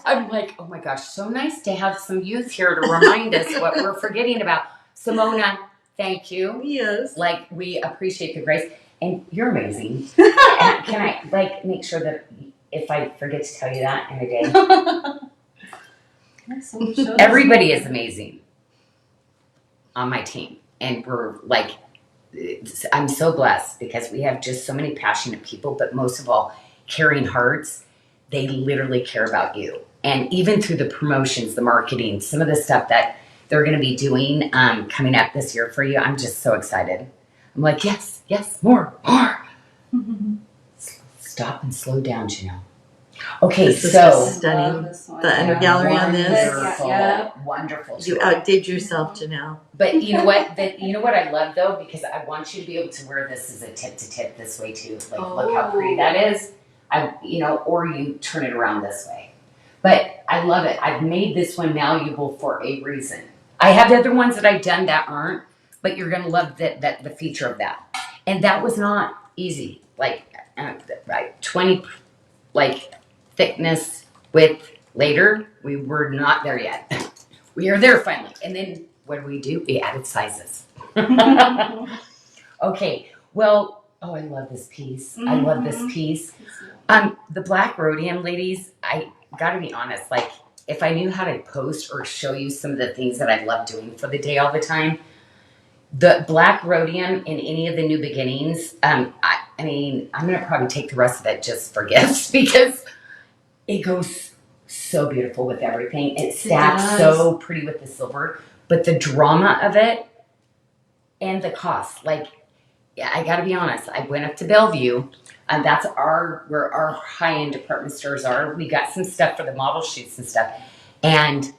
I'm like, oh my gosh, so nice to have some youth here to remind us what we're forgetting about. Simona, thank you. Yes. Like, we appreciate the grace. And you're amazing. And can I, like, make sure that if I forget to tell you that in a day? So we'll show this Everybody one. is amazing on my team. And we're like, I'm so blessed because we have just so many passionate people, but most of all, caring hearts. They literally care about you. And even through the promotions, the marketing, some of the stuff that they're going to be doing coming up this year for you, I'm just so excited. I'm like, yes, more. Stop and slow down, Janyl. Okay, This is so just stunning. Love this one. The under gallery on this. Wonderful, Yeah. wonderful. You story. outdid yourself, Janyl. But you know what? You know what I love though, because I want you to be able to wear this as a tip to tip this way too. Like, look how pretty that is. Or you turn it around this way. But I love it. I've made this one malleable for a reason. I have other ones that I've done that aren't, but you're gonna love that the feature of that. And that was not easy. Like, right, 20 like thickness width later. We were not there yet. We are there finally. And then what do? We added sizes. Okay, well, oh, I love this piece. I love this piece. The black rhodium, ladies, I gotta be honest, like, if I knew how to post or show you some of the things that I love doing for the day all the time, the black rhodium in any of the new beginnings, I mean, I'm gonna probably take the rest of it just for gifts because it goes so beautiful with everything. It stacks so pretty with the silver, but the drama of it and the cost, like, yeah, I gotta be honest. I went up to Bellevue, and that's where our high-end department stores are. We got some stuff for the model shoots and stuff, and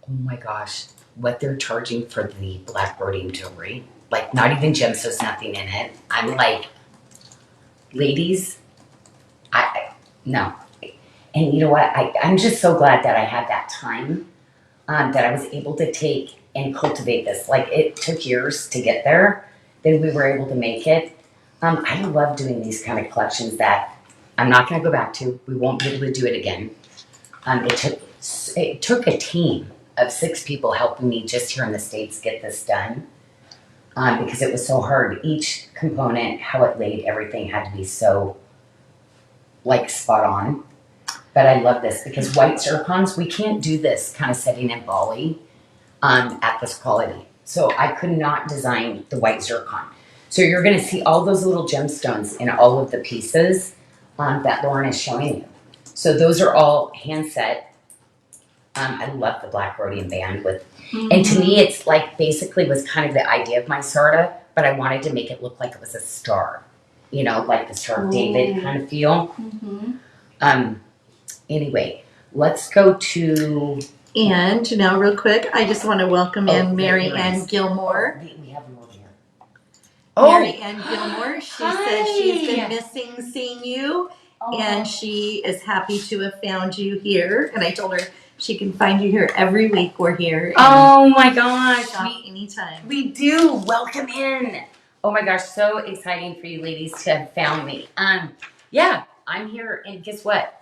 oh my gosh, what they're charging for the black rhodium jewelry, like not even gemstones, nothing in it. I'm like, ladies, no. And you know what? I'm just so glad that I had that time, that I was able to take and cultivate this. Like, it took years to get there. Then we were able to make it. I love doing these kind of collections that I'm not going to go back to. We won't be able to do it again. It took a team of 6 people helping me just here in the States get this done, because it was so hard. Each component, how it laid, everything had to be so, like, spot on. But I love this because white zircons, we can't do this kind of setting in Bali at this quality. So I could not design the white zircon. So you're going to see all those little gemstones in all of the pieces that Lauren is showing you. So those are all hand set. I love the black rhodium band with, and to me it's like basically was kind of the idea of my Sarda, but I wanted to make it look like it was a star, you know, like the Star of David kind of feel. Anyway, let's go to And now, real quick, I just want to welcome Oh, in the Mary earrings. Ann Gilmore. We have them over here. Mary Ann Gilmore. She Hi. said she's been missing seeing you, Oh. and she is happy to have found you here. And I told her she can find you here every week. We're here. And Oh my gosh. shop anytime. We do. Welcome in. Oh my gosh, so exciting for you ladies to have found me. Yeah, I'm here, and guess what?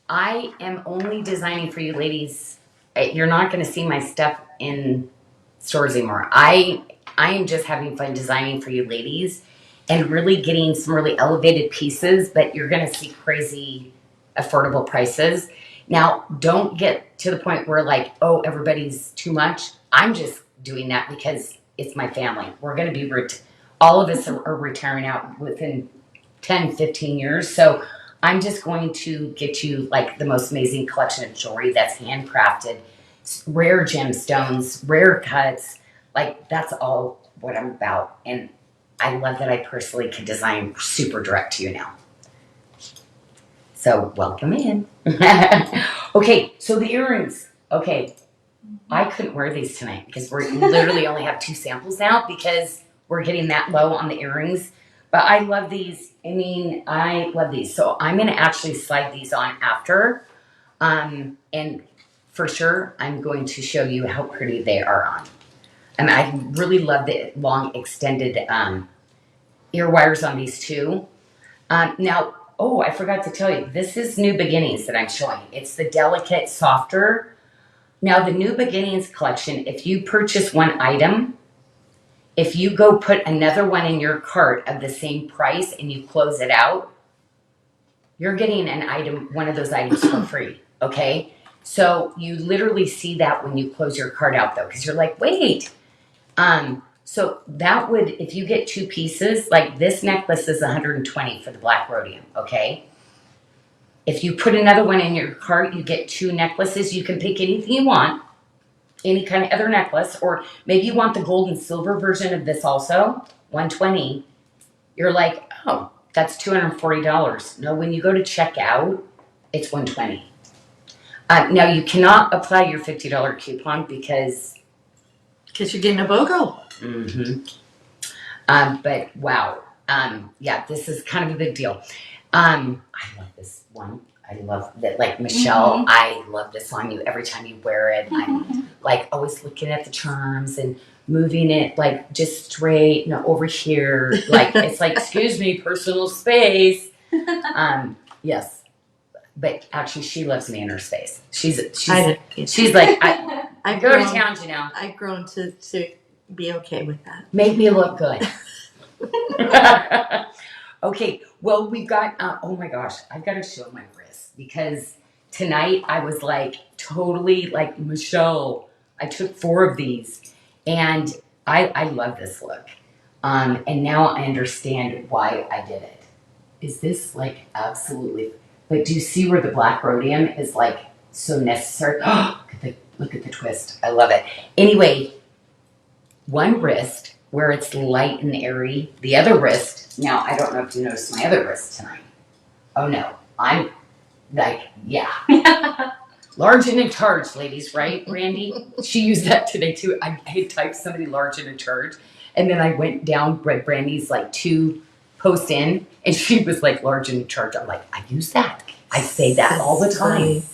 I am only designing for you ladies. You're not going to see my stuff in stores anymore. I am just having fun designing for you ladies and really getting some really elevated pieces, but you're going to see crazy affordable prices. Now, don't get to the point where like, oh, everybody's too much. I'm just doing that because it's my family. We're going to be, all of us are retiring out within 10, 15 years. So I'm just going to get you like the most amazing collection of jewelry that's handcrafted, rare gemstones, rare cuts. Like that's all what I'm about. And I love that I personally can design super direct to you now. So welcome in. Okay, so the earrings. Okay, I couldn't wear these tonight because we literally only have 2 samples now because we're getting that low on the earrings. But I love these. I mean, I love these. So I'm going to actually slide these on after. And for sure, I'm going to show you how pretty they are on. And I really love the long extended ear wires on these too. Now, oh, I forgot to tell you, this is New Beginnings that I'm showing. It's the delicate, softer. Now, the New Beginnings collection, if you purchase one item, if you go put another one in your cart of the same price and you close it out, you're getting an item, one of those items for free, okay? So you literally see that when you close your cart out though, because you're like, wait. So that would, if you get 2 pieces, like this necklace is $120 for the black rhodium, okay? If you put another one in your cart, you get 2 necklaces. You can pick anything you want, any kind of other necklace, or maybe you want the gold and silver version of this also, $120. You're like, oh, that's $240. No, when you go to check out, it's $120. Now you cannot apply your $50 coupon because you're getting a BOGO. But wow, yeah, this is kind of a big deal. I love this one. I love that, like Michelle. I love this on you every time you wear it. I'm like always looking at the charms and moving it like just straight, over here. Like it's like, excuse me, personal space. Yes, but actually, she loves me in her space. She's like, I go to town, Janyl. I've grown to be okay with that. Make me look good. Okay, well, we've got, oh my gosh, I've got to show my wrist because tonight I was like totally like, Michelle, I took 4 of these and I love this look. And now I understand why I did it. Is this like absolutely, but do you see where the black rhodium is like so necessary? Oh, look at the twist. I love it. Anyway, one wrist where it's light and airy. The other wrist, now I don't know if you noticed my other wrist tonight. Oh no, I'm like, yeah. Large and in charge, ladies, right, Randy? She used that today too. I had typed somebody large and in charge, and then I went down Brandy's like 2 posts in, and she was like large and in charge. I'm like, I use that. I say that all the time.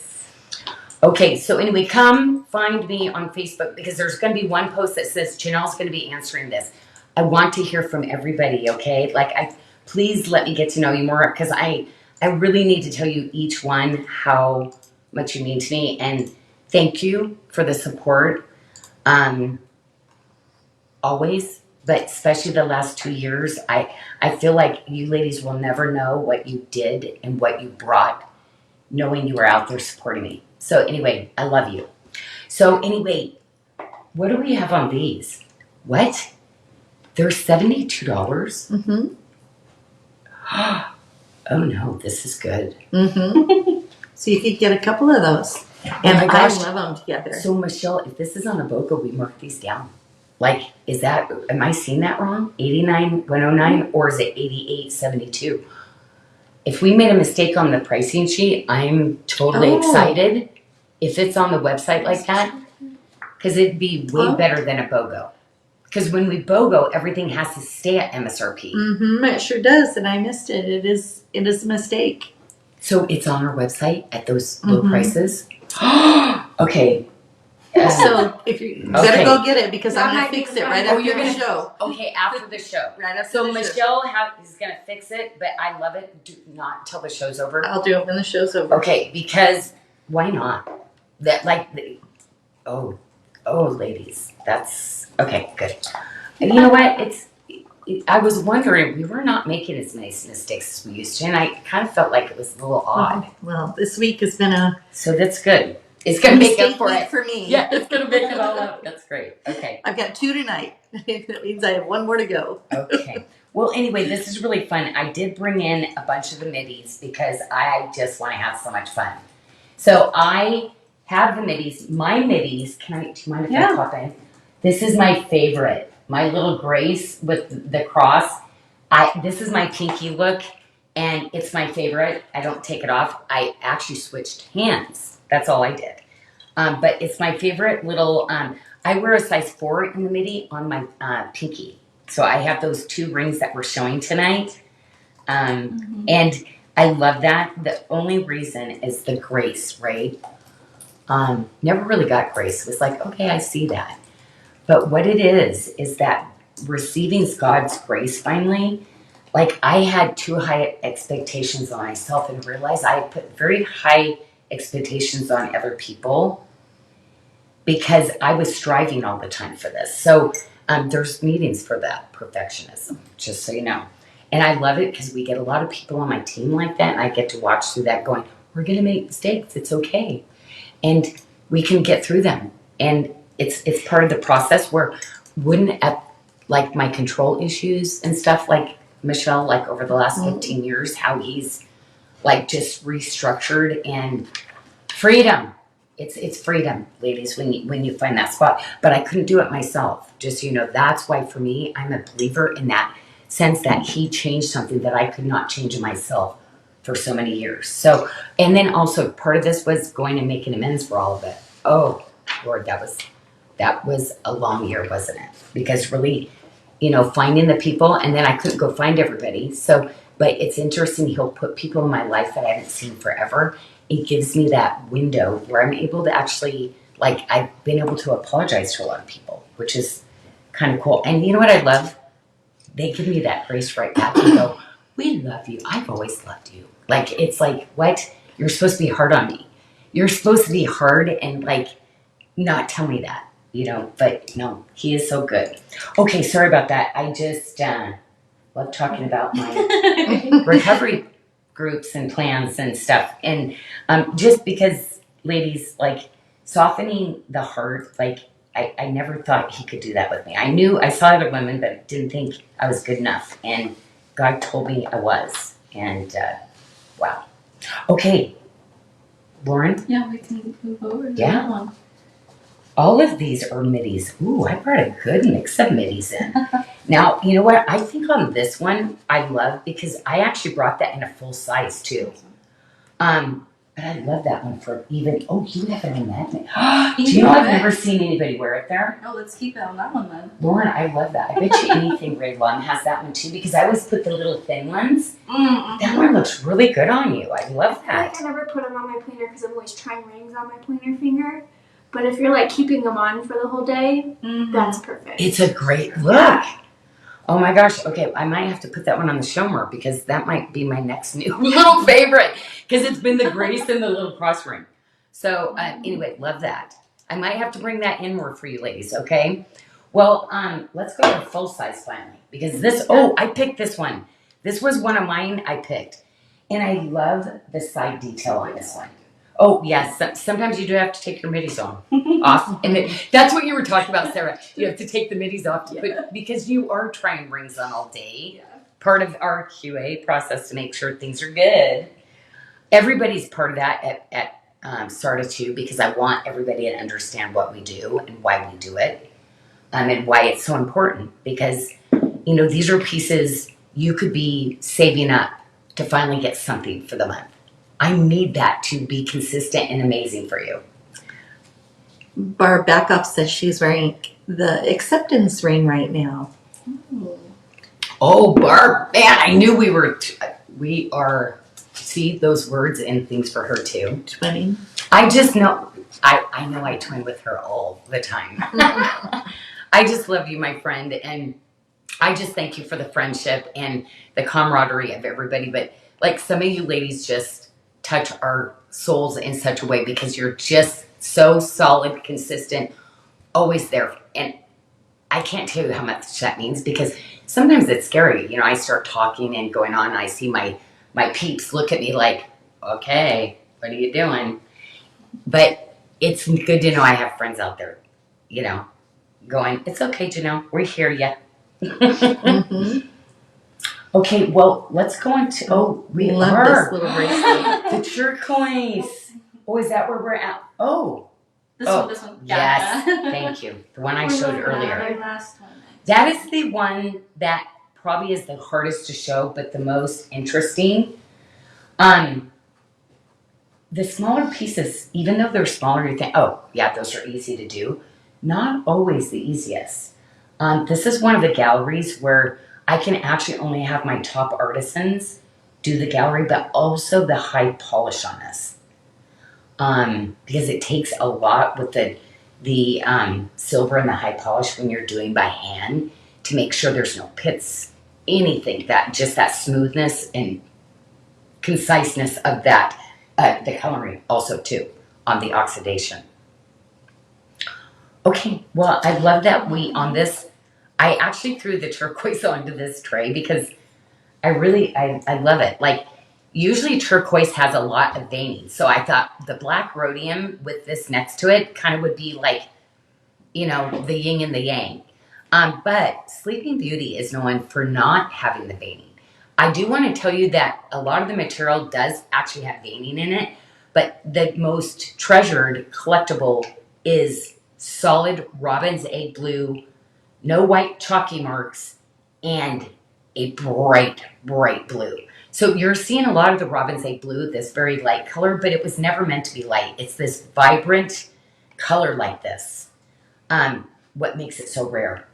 Okay, so anyway, come find me on Facebook because there's going to be one post that says Janyl's going to be answering this. I want to hear from everybody, okay? Like, please let me get to know you more because I really need to tell you each one how much you mean to me, and thank you for the support. Always, but especially the last 2 years, I feel like you ladies will never know what you did and what you brought, knowing you were out there supporting me. So anyway, I love you. So anyway, what do we have on these? What? They're $72? Mm-hmm. Oh no, this is good. Mm-hmm. So you could get a couple of those. And my gosh. I love them together. So Michelle, if this is on a BOGO, we mark these down. Like, am I seeing that wrong? 89,109 or is it 88.72? If we made a mistake on the pricing sheet, I'm totally excited if it's on the website like that, because it'd be way better than a BOGO. Because when we BOGO, everything has to stay at MSRP. Mm-hmm, it sure does, and I missed it. It is a mistake. So it's on our website at those low prices. Okay. So if you better go get it because I'm gonna fix it right after the show. Okay, after the show. Right after So the show. Michelle is gonna fix it, but I love it. Do not till the show's over. I'll do it when the show's over. Okay, because why not? That ladies, that's okay. Good. And you know what? I was wondering, we were not making as many mistakes as we used to, and I kind of felt like it was a little odd. Well, this week has been So that's good. It's gonna make up for week it for me. Yeah, it's gonna make it all up. That's great. Okay. I've got 2 tonight. That means I have 1 more to go. Okay. Well, anyway, this is really fun. I did bring in a bunch of the middies because I just want to have so much fun. So I have the middies. My middies. Do you mind if I pop in? This is my favorite. My little Grace with the cross. This is my pinky look, and it's my favorite. I don't take it off. I actually switched hands. That's all I did. But it's my favorite little. I wear a size 4 in the midi on my pinky. So I have those 2 rings that we're showing tonight. And I love that. The only reason is the grace, right? Never really got grace. It was like, okay, I see that. But what it is that receiving God's grace finally, like I had too high expectations on myself and realized I put very high expectations on other people because I was striving all the time for this. So there's meetings for that perfectionism, just so you know. And I love it because we get a lot of people on my team like that, and I get to watch through that going, we're going to make mistakes. It's okay. And we can get through them. And it's part of the process where like my control issues and stuff, like Michelle, like over the last 15 years, how he's like just restructured and freedom. It's freedom, ladies, when you find that spot. But I couldn't do it myself. Just so you know, that's why for me, I'm a believer in that sense that he changed something that I could not change in myself for so many years. So, and then also part of this was going and making amends for all of it. Oh, Lord, that was a long year, wasn't it? Because really, finding the people, and then I couldn't go find everybody. So, but it's interesting, he'll put people in my life that I haven't seen forever. It gives me that window where I'm able to actually, like, I've been able to apologize to a lot of people, which is kind of cool. And you know what I love? They give me that grace right back and go, we love you. I've always loved you. Like, it's like, what? You're supposed to be hard on me. You're supposed to be hard and, like, not tell me that, but no, he is so good. Okay, sorry about that. I just love talking about my recovery groups and plans and stuff. And just because, ladies, like, softening the heart, like, I never thought he could do that with me. I saw other women, but didn't think I was good enough. And God told me I was. And wow. Okay, Lauren? Yeah, we can move over to Yeah. that one. All of these are middies. Ooh, I brought a good mix of middies in. Now, you know what? I think on this one, I love, because I actually brought that in a full size too. But I love that one for even, you have it in that. Do you know I've never seen anybody wear it there? Oh, let's keep it on that one then. Lauren, I love that. I bet you anything Rayvon has that one too, because I always put the little thin ones. That one looks really good on you. I love that. I never put them on my pointer because I'm always trying rings on my pointer finger. But if you're like keeping them on for the whole day, that's perfect. It's a great look. Oh my gosh. Okay, I might have to put that one on the show more because that might be my next new little favorite because it's been the grace and the little cross ring. So anyway, love that. I might have to bring that in more for you ladies, okay? Well, let's go to full size finally because I picked this one. This was one of mine I picked. And I love the side detail on this one. Oh, yes. Sometimes you do have to take your middies off. And that's what you were talking about, Sarah. You have to take the middies off because you are trying rings on all day. Yeah. Part of our QA process to make sure things are good. Everybody's part of that at Sarda too, because I want everybody to understand what we do and why we do it, and why it's so important. Because, these are pieces you could be saving up to finally get something for the month. I need that to be consistent and amazing for you. Barb Backoff says she's wearing the acceptance ring right now. Oh, Barb, man, I knew we are, see those words and things for her too. Twinning. I just know, I know I twin with her all the time. I just love you, my friend, and I just thank you for the friendship and the camaraderie of everybody. But like some of you ladies just touch our souls in such a way because you're just so solid, consistent, always there. And I can't tell you how much that means because sometimes it's scary. You know, I start talking and going on and I see my peeps look at me like, okay, what are you doing? But it's good to know I have friends out there, you know, going, it's okay, Janyl, we're here yet. Mm-hmm. Okay, well, let's go into, we Love are. this little bracelet. The turquoise. Oh, is that where we're at? Oh, This one. yes, Yeah. thank you. The one I Or showed like earlier. the last one. That is the one that probably is the hardest to show, but the most interesting. The smaller pieces, even though they're smaller, you think, oh, yeah, those are easy to do. Not always the easiest. This is one of the galleries where I can actually only have my top artisans do the gallery, but also the high polish on this. Because it takes a lot with the silver and the high polish when you're doing by hand to make sure there's no pits, anything, that just that smoothness and conciseness of that, the coloring also too on the oxidation. Okay, well, I love that on this, I actually threw the turquoise onto this tray because I love it. Like, usually turquoise has a lot of veining. So I thought the black rhodium with this next to it kind of would be like, you know, the yin and the yang. But Sleeping Beauty is known for not having the veining. I do want to tell you that a lot of the material does actually have veining in it, but the most treasured collectible is solid robin's egg blue, no white chalky marks, and a bright, bright blue. So you're seeing a lot of the robin's egg blue, this very light color, but it was never meant to be light. It's this vibrant color like this. What makes it so rare?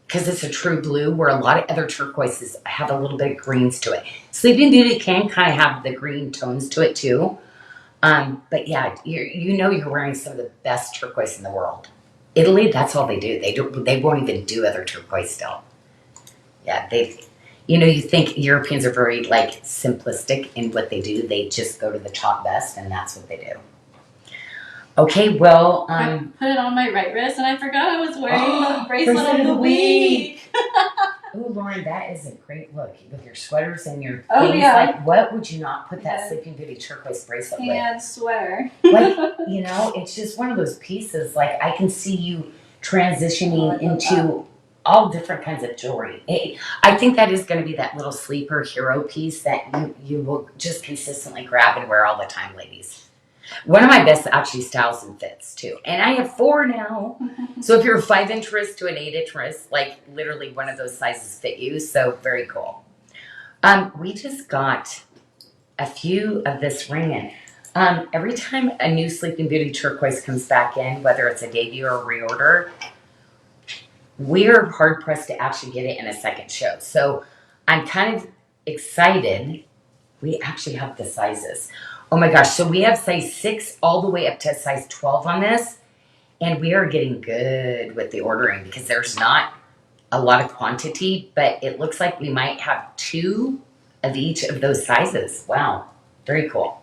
Because it's a true blue where a lot of other turquoises have a little bit of greens to it. Sleeping Beauty can kind of have the green tones to it too. But yeah, you know you're wearing some of the best turquoise in the world. Italy, that's all they do. They won't even do other turquoise still. Yeah, you think Europeans are very like simplistic in what they do. They just go to the top best and that's what they do. Okay, well, I put it on my right wrist and I forgot I was wearing the bracelet of the week. Oh, Lauren, that is a great look with your sweaters and your Oh, things. yeah. Like, what would you not put that Yeah. Sleeping Beauty turquoise bracelet with? And sweater. Like, you know, it's just one of those pieces. Like, I can see you transitioning into all different kinds of jewelry. I think that is going to be that little sleeper hero piece that you will just consistently grab and wear all the time, ladies. One of my best actually styles and fits too. And I have 4 now. So if you're a 5-inch wrist to an 8-inch wrist, like literally one of those sizes fit you. So very cool. We just got a few of this ring in. Every time a new Sleeping Beauty turquoise comes back in, whether it's a debut or a reorder, we're hard pressed to actually get it in a second show. So I'm kind of excited. We actually have the sizes. Oh my gosh, so we have size 6 all the way up to size 12 on this, and we are getting good with the ordering because there's not a lot of quantity, but it looks like we might have 2 of each of those sizes. Wow, very cool.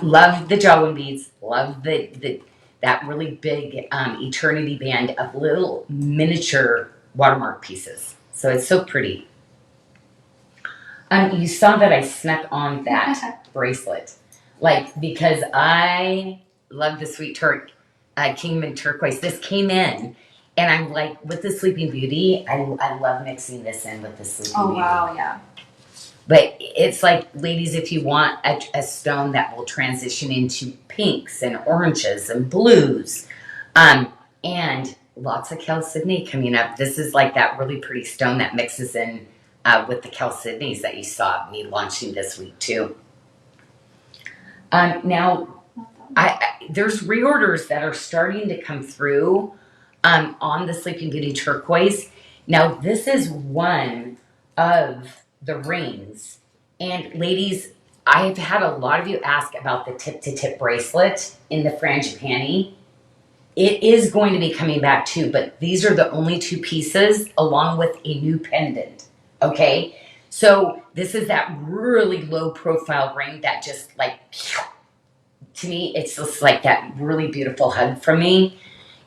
Love the jawbone beads, love that really big eternity band of little miniature watermark pieces. So it's so pretty. You saw that I snuck on that bracelet, like, because I love the Sweet Kingman turquoise. This came in, and I'm like, with the Sleeping Beauty, I love mixing this in with the Sleeping Beauty. Oh, wow, yeah. But it's like, ladies, if you want a stone that will transition into pinks and oranges and blues, and lots of chalcedony coming up. This is like that really pretty stone that mixes in with the chalcedonies that you saw me launching this week too. Now, There's reorders that are starting to come through on the Sleeping Beauty turquoise. Now, this is one of the rings. And ladies, I've had a lot of you ask about the tip-to-tip bracelet in the frangipani. It is going to be coming back too, but these are the only two pieces along with a new pendant. Okay? So this is that really low profile ring that just like, to me, it's just like that really beautiful hug from me.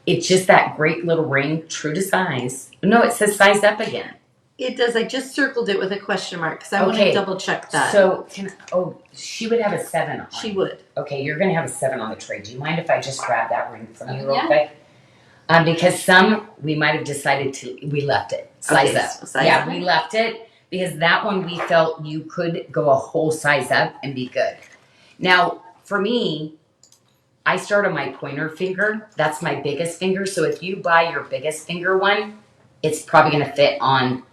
It's just that great little ring, true to size. No, it says size up again. It does. I just circled it with a question mark because I want to Okay. double check that. So, she would have a 7 on. She would. Okay, you're going to have a 7 on the tray. Do you mind if I just grab that ring from you real Yeah. quick? Because some, we might have decided we left it. Size Okay, up. so size yeah, up. we left it because that one we felt you could go a whole size up and be good. Now, for me, I start on my pointer finger. That's my biggest finger. So if you buy your biggest finger one, it's probably going to fit on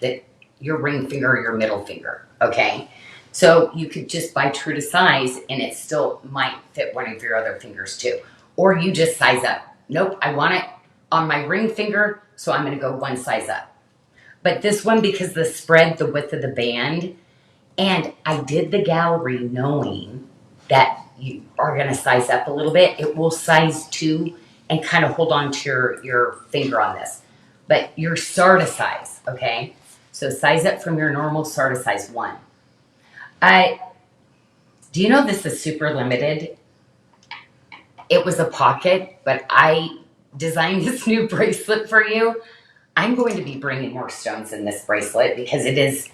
your ring finger or your middle finger. Okay. So you could just buy true to size and it still might fit one of your other fingers too. Or you just size up. Nope, I want it on my ring finger, so I'm going to go one size up. But this one, because the spread, the width of the band, and I did the gallery knowing that you are going to size up a little bit. It will size 2 and kind of hold on to your finger on this. But your Sarda size, okay? So size up from your normal Sarda size 1. Do you know this is super limited? It was a pocket, but I designed this new bracelet for you. I'm going to be bringing more stones in this bracelet because it is,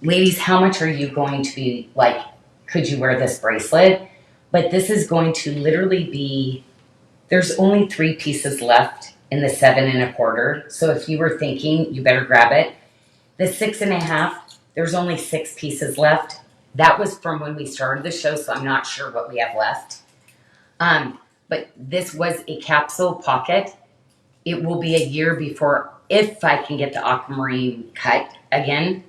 ladies, how much are you going to be like, could you wear this bracelet? But this is going to literally be, there's only 3 pieces left in the 7 1/4. So if you were thinking, you better grab it. The 6 1/2, there's only 6 pieces left. That was from when we started the show, so I'm not sure what we have left. But this was a capsule pocket. It will be a year before, if I can get the aquamarine cut again.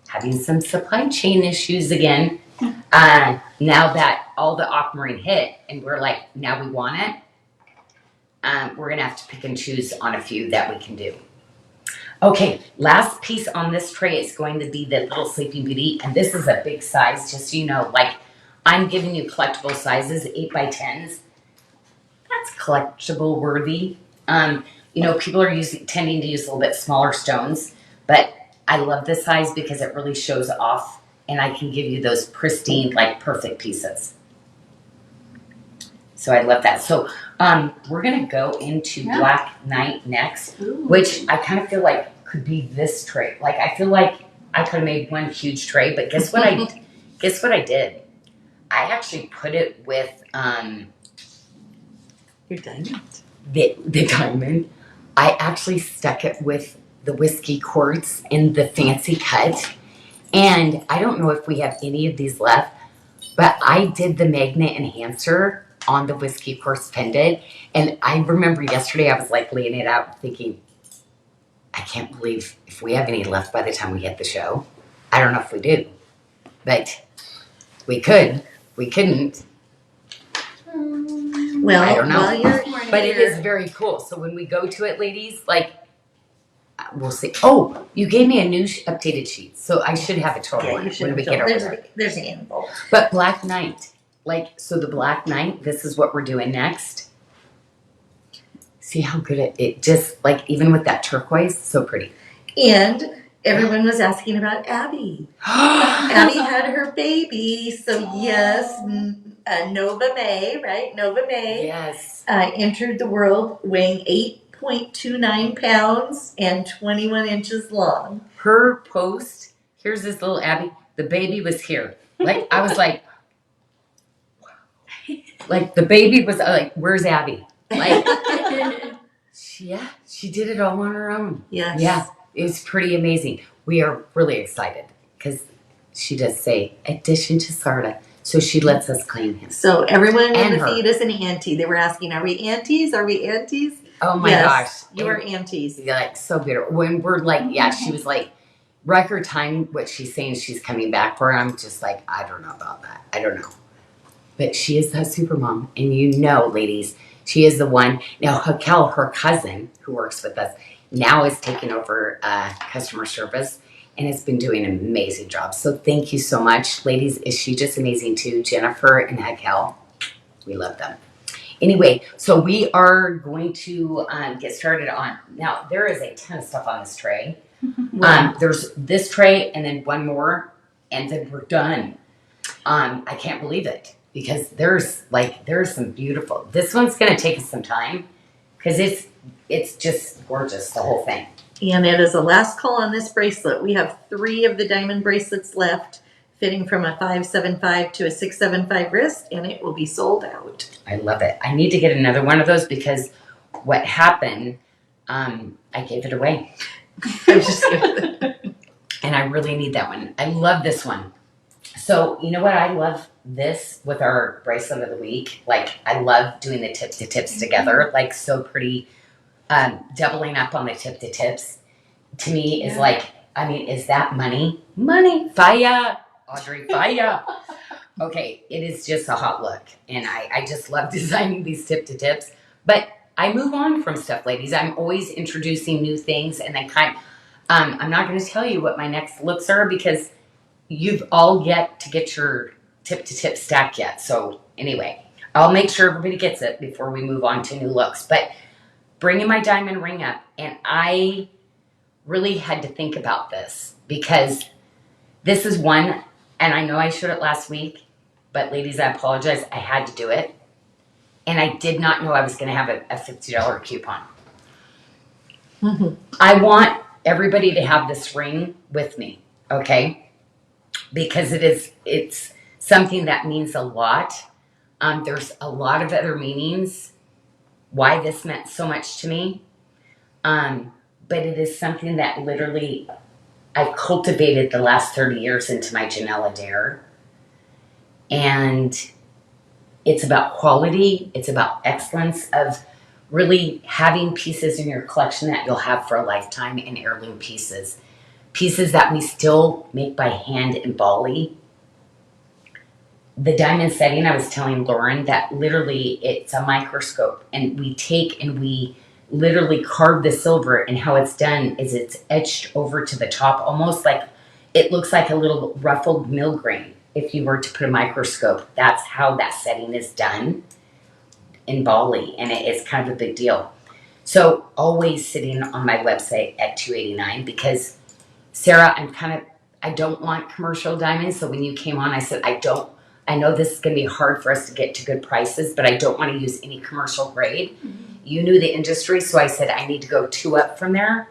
Having some supply chain issues again. Now that all the aquamarine hit and we're like, now we want it, we're going to have to pick and choose on a few that we can do. Okay, last piece on this tray is going to be the little Sleeping Beauty. And this is a big size, just so you know. Like, I'm giving you collectible sizes, 8 by 10s. That's collectible worthy. People are tending to use a little bit smaller stones. But I love this size because it really shows off. And I can give you those pristine, like, perfect pieces. So I love that. So we're going to go into Black Knight next, which I kind of feel like could be this tray. Like, I feel like I could have made one huge tray, but guess what I did? I actually put it with Your diamond. the diamond. I actually stuck it with the whiskey quartz in the fancy cut. And I don't know if we have any of these left, but I did the magnet enhancer on the whiskey quartz pendant. And I remember yesterday I was like laying it out thinking, I can't believe if we have any left by the time we hit the show. I don't know if we do, but we could. We couldn't. Well, I don't know. But it here. is very cool. So when we go to it, ladies, like, we'll see. Oh, you gave me a new updated sheet, so I should have a total Yeah, one you should when we have get over told. there. There's an info. But Black Knight, so the Black Knight, this is what we're doing next. See how good it just, like, even with that turquoise, so pretty. And everyone was asking about Abby. Abby had her baby, so yes, Nova May, right? Nova May Yes. entered the world weighing 8.29 pounds and 21 inches long. Her post, here's this little Abby, the baby was here. Like, I was like, like, the baby was like, where's Abby? Like, she did it all on her own. Yes. Yeah, it's pretty amazing. We are really excited because she does say, addition to Sarda. So she lets us claim him. So everyone in And the her. feed is an auntie. They were asking, are we aunties? Are we aunties? Oh my Yes, gosh. you are aunties. You're like so beautiful. When we're like, yeah, she was like, record time, what she's saying she's coming back for. I'm just like, I don't know about that. I don't know. but she is that super mom. And you know, ladies, she is the one. Now, Hakel, her cousin, who works with us, now is taking over customer service and has been doing an amazing job. So thank you so much. Ladies, is she just amazing too? Jennifer and Hakel, we love them. Anyway, so we are going to get started on, now there is a ton of stuff on this tray. There's this tray and then one more and then we're done. I can't believe it because there's some beautiful, this one's going to take us some time because it's just gorgeous, the whole thing. And it is a last call on this bracelet. We have 3 of the diamond bracelets left, fitting from a 575 to a 675 wrist, and it will be sold out. I love it. I need to get another one of those because what happened, I gave it away. I'm just kidding. And I really need that one. I love this one. So, you know what? I love this with our bracelet of the week. Like, I love doing the tip to tips together. Like, so pretty. Doubling up on the tip to tips to me is like, I mean, is that money? Money. Fire. Audrey, fire. Okay, it is just a hot look. And I just love designing these tip to tips. But I move on from stuff, ladies. I'm always introducing new things. And then I'm not going to tell you what my next looks are because you've all yet to get your tip to tip stack yet. So anyway, I'll make sure everybody gets it before we move on to new looks. But bringing my diamond ring up, and I really had to think about this because this is one, and I know I showed it last week, but ladies, I apologize. I had to do it. And I did not know I was going to have a $50 coupon. Mm-hmm. I want everybody to have this ring with me, okay? Because it's something that means a lot. There's a lot of other meanings why this meant so much to me. But it is something that literally I've cultivated the last 30 years into my Janyl Adair. And it's about quality. It's about excellence of really having pieces in your collection that you'll have for a lifetime and heirloom pieces. Pieces that we still make by hand in Bali. The diamond setting, I was telling Lauren that literally it's a microscope and we take and we literally carve the silver, and how it's done is it's etched over to the top, almost like it looks like a little ruffled mill grain. If you were to put a microscope, that's how that setting is done in Bali, and it's kind of a big deal. So always sitting on my website at $289 because Sarah, I don't want commercial diamonds. So when you came on, I said, I know this is going to be hard for us to get to good prices, but I don't want to use any commercial grade. Mm-hmm. You knew the industry, so I said I need to go 2 up from there,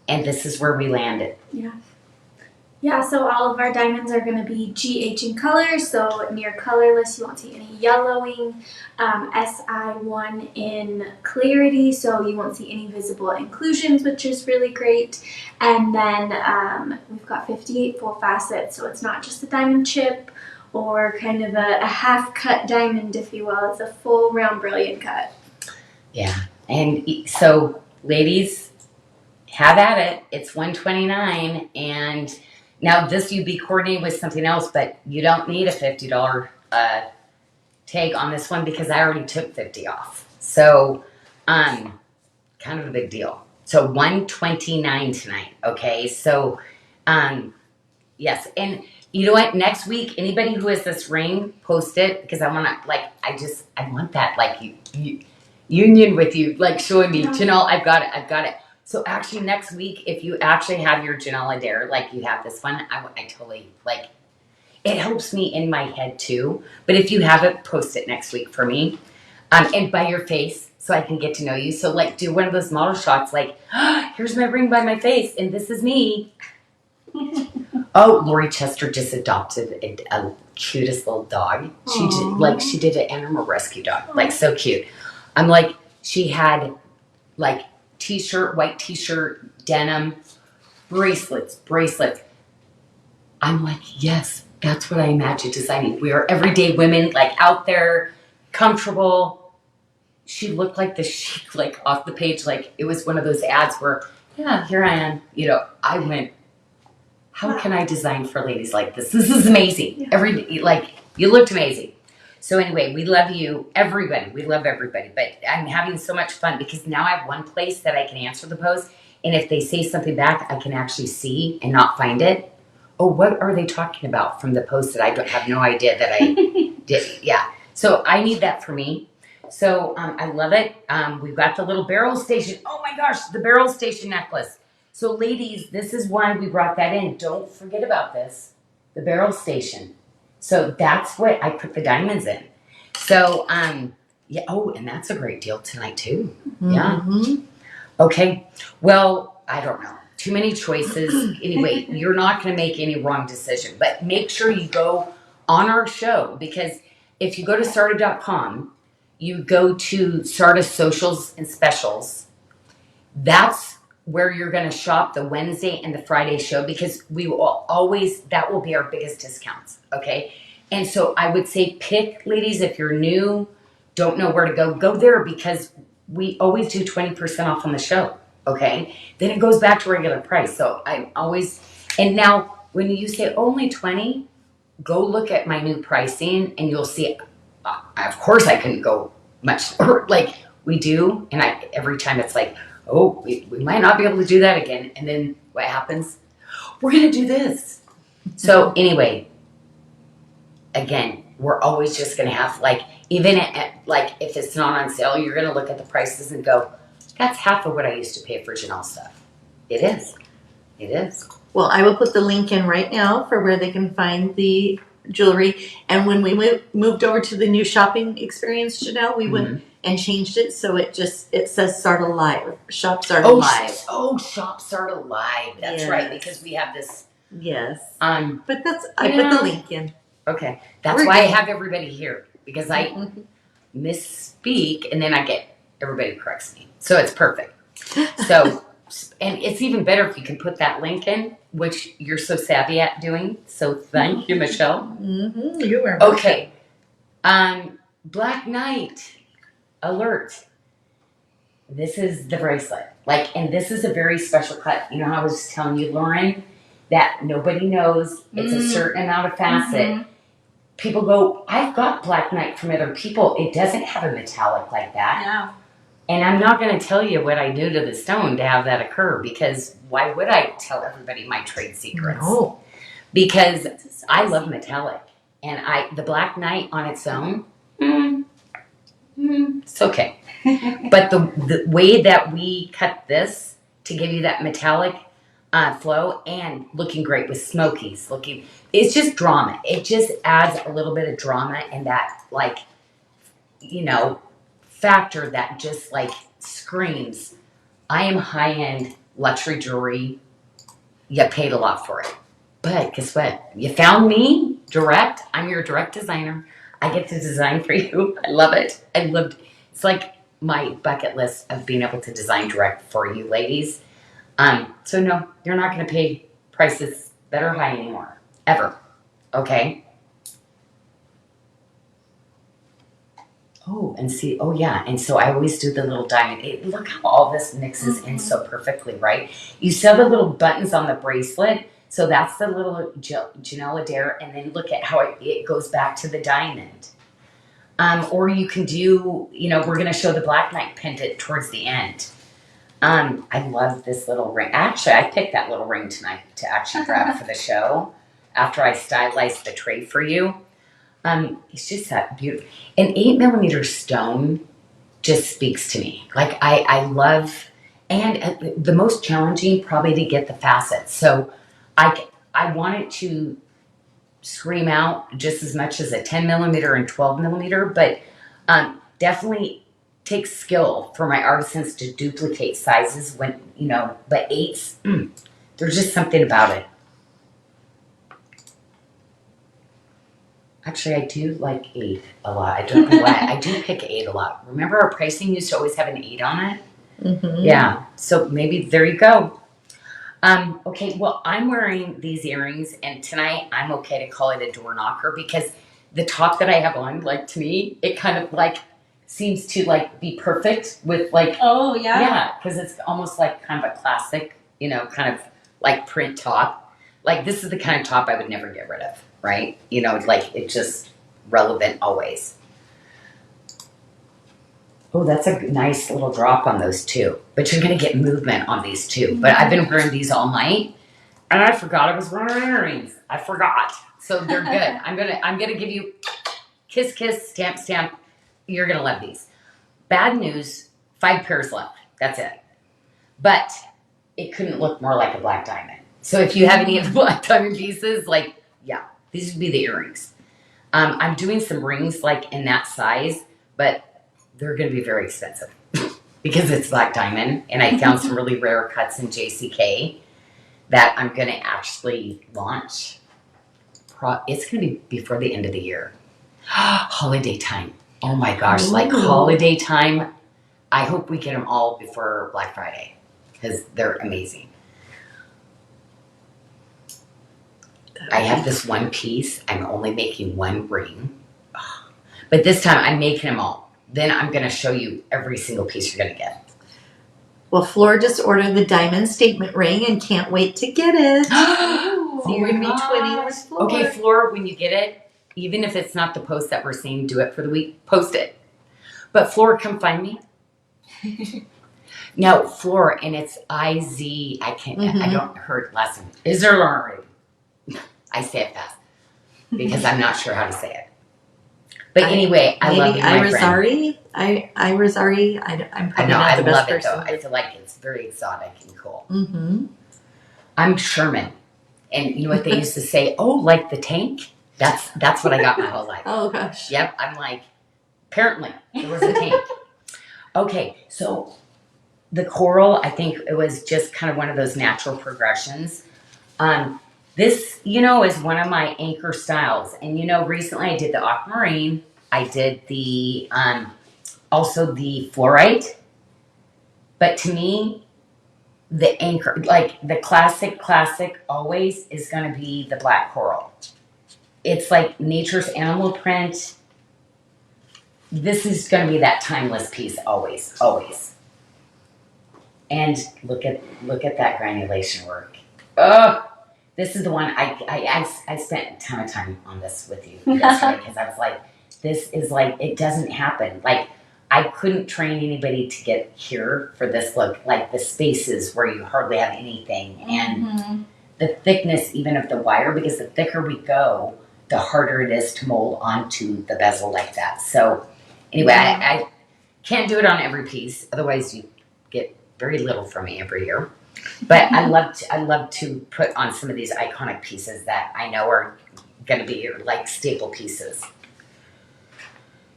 and this is where we landed. Yeah, so all of our diamonds are going to be GH in color, so near colorless, you won't see any yellowing. SI1 in clarity, so you won't see any visible inclusions, which is really great. And then we've got 58 full facets, so it's not just a diamond chip or kind of a half-cut diamond, if you will. It's a full, round, brilliant cut. Yeah, and so, ladies, have at it. It's $129, and now this you'd be coordinating with something else, but you don't need a $50 tag on this one because I already took 50 off. So, kind of a big deal. So $129 tonight. Okay, so yes, and you know what? Next week, anybody who has this ring, post it because I want to I want that union with you, showing me, Janyl, I've got it. So actually next week, if you actually have your Janyl Adair, you have this one, I totally, it helps me in my head too. But if you have it, post it next week for me. And by your face, so I can get to know you. So do one of those model shots, here's my ring by my face, and this is me. Oh, Lori Chester just adopted a cutest little dog. She did an animal rescue dog, so cute. I'm she had t-shirt, white t-shirt, denim, bracelets. I'm yes, that's what I imagine designing. We are everyday women, out there, comfortable. She looked like the chic, off the page, it was one of those ads where, yeah, here I am. I went, how can I design for ladies like this? This is amazing. Yeah. You looked amazing. So anyway, we love you, everybody. We love everybody. But I'm having so much fun because now I have one place that I can answer the post. And if they say something back, I can actually see and not find it. Oh, what are they talking about from the post that I don't have no idea that I did? Yeah. So I need that for me. So I love it. We've got the little barrel station. Oh my gosh, the barrel station necklace. So ladies, this is why we brought that in. Don't forget about this. The barrel station. So that's what I put the diamonds in. So yeah. Oh, and that's a great deal tonight too. Yeah. Mhm. Okay. Well, I don't know. Too many choices. Anyway, you're not going to make any wrong decision. But make sure you go on our show because if you go to sarda.com, you go to Sarda Socials and Specials. That's where you're going to shop the Wednesday and the Friday show because we will always, that will be our biggest discounts. Okay. And so I would say pick, ladies, if you're new, don't know where to go, go there because we always do 20% off on the show. Okay. Then it goes back to regular price. So I'm always, and now when you say only 20, go look at my new pricing and you'll see, of course I couldn't go much lower like we do. And every time it's like, oh, we might not be able to do that again. And then what happens? We're going to do this. So anyway, again, we're always just going to have like, even like if it's not on sale, you're going to look at the prices and go, that's half of what I used to pay for Janyl stuff. It is. It is. Well, I will put the link in right now for where they can find the jewelry. And when we moved over to the new shopping experience, Janyl, we went and changed it so it says Sarda Live. Shop Sarda Live. Shop Sarda Live. That's right, because we have this. Yes. But I put the link in. Okay. That's why I have everybody here because I misspeak and then I get everybody corrects me. So it's perfect. So, and it's even better if you can put that link in, which you're so savvy at doing. So thank you, Michelle. Mm-hmm. You are. Okay. Black Knight alert. This is the bracelet. And this is a very special cut. You know how I was telling you, Lauren, that nobody knows. It's a certain amount of facet. People go, I've got Black Knight from other people. It doesn't have a metallic like that. Yeah. And I'm not going to tell you what I do to the stone to have that occur because why would I tell everybody my trade secrets? No. Because I love metallic. And the Black Knight on its own, it's okay. But the way that we cut this to give you that metallic flow and looking great with smokies, it's just drama. It just adds a little bit of drama and that factor that just screams, I am high-end luxury jewelry. You paid a lot for it. But guess what? You found me direct. I'm your direct designer. I get to design for you. I love it. It's like my bucket list of being able to design direct for you ladies. So no, you're not going to pay prices that are high anymore. Ever. Okay? Oh, and see, and so I always do the little diamond. Look how all this mixes in so perfectly, right? You sell the little buttons on the bracelet, so that's the little Janyl Adair, and then look at how it goes back to the diamond. Or you can do, we're going to show the Black Knight pendant towards the end. I love this little ring. Actually, I picked that little ring tonight to actually grab for the show after I stylized the tray for you. It's just that beautiful. An 8mm stone just speaks to me. I love, and the most challenging probably to get the facets. So I want it to scream out just as much as a 10mm and 12mm, but definitely takes skill for my artisans to duplicate sizes when, but 8s, there's just something about it. Actually, I do like 8 a lot. I don't know why. I do pick 8 a lot. Remember our pricing used to always have an 8 on it? Mm-hmm. Yeah. So maybe there you go. Okay, well, I'm wearing these earrings, and tonight I'm okay to call it a door knocker because the top that I have on, to me, it kind of seems to be perfect with Oh, yeah. Yeah, because it's almost kind of a classic, kind of print top. This is the kind of top I would never get rid of. Right? It just relevant always. Oh, that's a nice little drop on those too. But you're gonna get movement on these too. But I've been wearing these all night, and I forgot I was wearing earrings. I forgot. So they're good. I'm gonna give you kiss, kiss, stamp, stamp. You're gonna love these. Bad news, 5 pairs left. That's it. But it couldn't look more like a black diamond. So if you have any of the black diamond pieces, like, yeah, these would be the earrings. I'm doing some rings like in that size, but they're going to be very expensive because it's black diamond. And I found some really rare cuts in JCK that I'm going to actually launch. It's going to be before the end of the year. Holiday time. Oh my gosh, like holiday time. I hope we get them all before Black Friday because they're amazing. I have this one piece. I'm only making one ring. But this time I'm making them all. Then I'm going to show you every single piece you're going to get. Well, Flora just ordered the diamond statement ring and can't wait to get it. So you're going to be twinning with Flora. Okay, Flora, when you get it, even if it's not the post that we're saying do it for the week, post it. But Flora, come find me. No, Flora, and it's I-Z. I don't heard last name. Is there Lauren? I say it fast because I'm not sure how to say it. But anyway, I love you, my friend. Irizari. I'm probably not the best person. Though. I feel like it's very exotic and cool. Mm-hmm. I'm Sherman. And you know what they used to say? Oh, like the tank? That's what I got my whole life. Oh, gosh. Yep. I'm like, apparently, there was a tank. Okay, so the coral, I think it was just kind of one of those natural progressions. This, is one of my anchor styles. And, recently I did the aquamarine. I did the, also the fluorite. But to me, the anchor, like the classic always is going to be the black coral. It's like nature's animal print. This is going to be that timeless piece always. And look at that granulation work. Oh, this is the one I spent a ton of time on this with you yesterday because I was like, this is like, it doesn't happen. Like, I couldn't train anybody to get here for this look. Like the spaces where you hardly have anything and the thickness even of the wire, because the thicker we go, the harder it is to mold onto the bezel like that. So anyway, I can't do it on every piece. Otherwise you get very little from me every year. But I love to put on some of these iconic pieces that I know are going to be like staple pieces.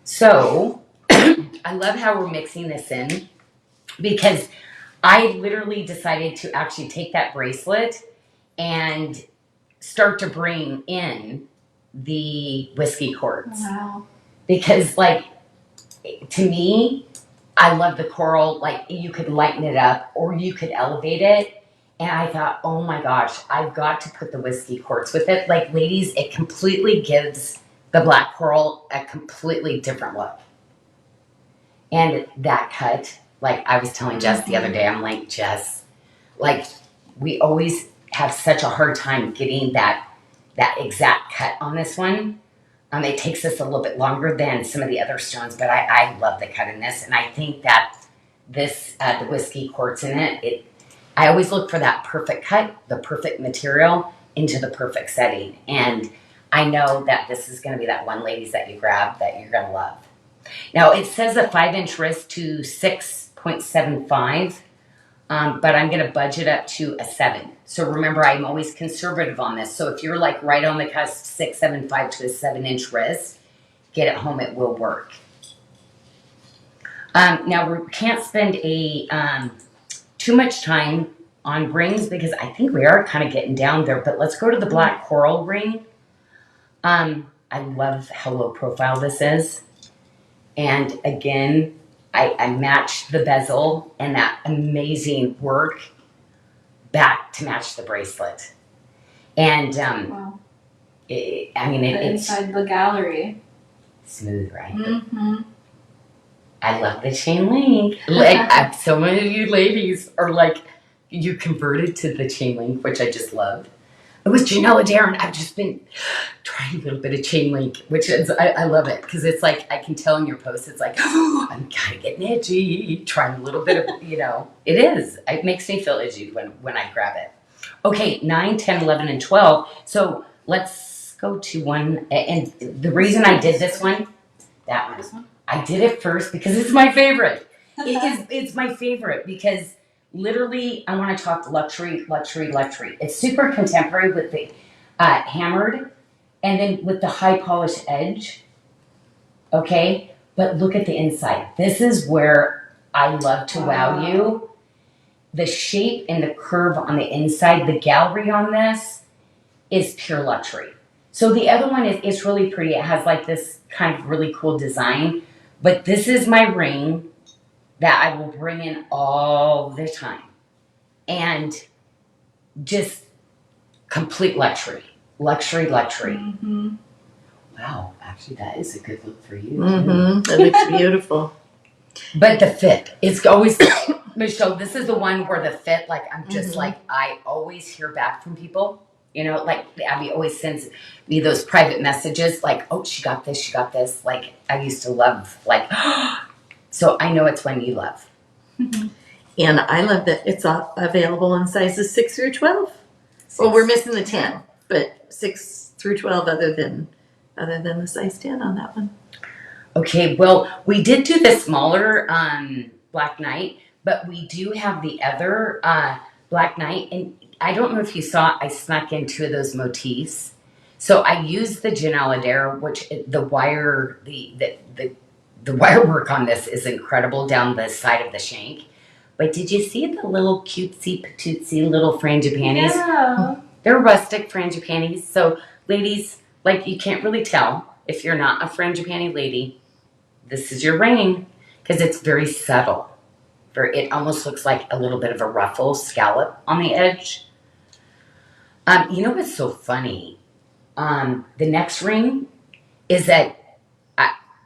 So I love how we're mixing this in because I literally decided to actually take that bracelet and start to bring in the whiskey quartz. Wow. Because like, to me, I love the coral. Like you could lighten it up or you could elevate it. And I thought, oh my gosh, I've got to put the whiskey quartz with it. Like ladies, it completely gives the black coral a completely different look. And that cut, like I was telling Jess the other day, I'm like, Jess, like we always have such a hard time getting that exact cut on this one. It takes us a little bit longer than some of the other stones, but I love the cut in this. And I think that this, the whiskey quartz in it, I always look for that perfect cut, the perfect material into the perfect setting. And I know that this is going to be that one, ladies, that you grab that you're going to love. Now, it says a 5-inch wrist to 6.75, but I'm going to budget up to a 7. So remember, I'm always conservative on this. So if you're like right on the cusp, 6.75 to a 7-inch wrist, get it home, it will work. Now, we can't spend too much time on rings because I think we are kind of getting down there, but let's go to the black coral ring. I love how low profile this is. And again, I matched the bezel and that amazing work back to match the bracelet. And Wow. it's inside the gallery. smooth, right? Mm-hmm. I love the chain link. Like so many of you ladies are like, you converted to the chain link, which I just love. It was Janyl Adair, and I've just been trying a little bit of chain link, which is, I love it, because it's like, I can tell in your posts, it's like, oh, I'm kind of getting itchy, trying a little bit of, it is. It makes me feel itchy when I grab it. Okay, 9, 10, 11, and 12. So let's go to one, and the reason I did this one, that one, I did it first because it's my favorite. It's my favorite because literally I want to talk luxury, luxury, luxury. It's super contemporary with the hammered and then with the high polished edge. Okay, but look at the inside. This is where I love to wow you. The shape and the curve on the inside, the gallery on this is pure luxury. So the other one is really pretty. It has like this kind of really cool design. But this is my ring that I will bring in all the time. And just complete luxury. Luxury, luxury. Mm-hmm. Wow, actually that is a good look for you. Mm-hmm. It looks beautiful. But the fit, it's always, Michelle, this is the one where the fit, like, I'm just like, I always hear back from people. Like Abby always sends me those private messages, like, oh, she got this, she got this. Like, I used to love, like, so I know it's one you love. And I love that it's available in sizes 6 through 12. Well, we're missing the 10, but 6 through 12 other than the size 10 on that one. Okay, well, we did do the smaller Black Knight, but we do have the other Black Knight, and I don't know if you saw, I snuck in 2 of those motifs. So I used the Janyl Adair, which the wire, the wire work on this is incredible down the side of the shank. But did you see the little cutesy patootsy little frangipanis? Yeah. They're rustic frangipanis. So ladies, like, you can't really tell if you're not a frangipani lady, this is your ring, because it's very subtle. It almost looks like a little bit of a ruffle scallop on the edge. You know what's so funny? The next ring is that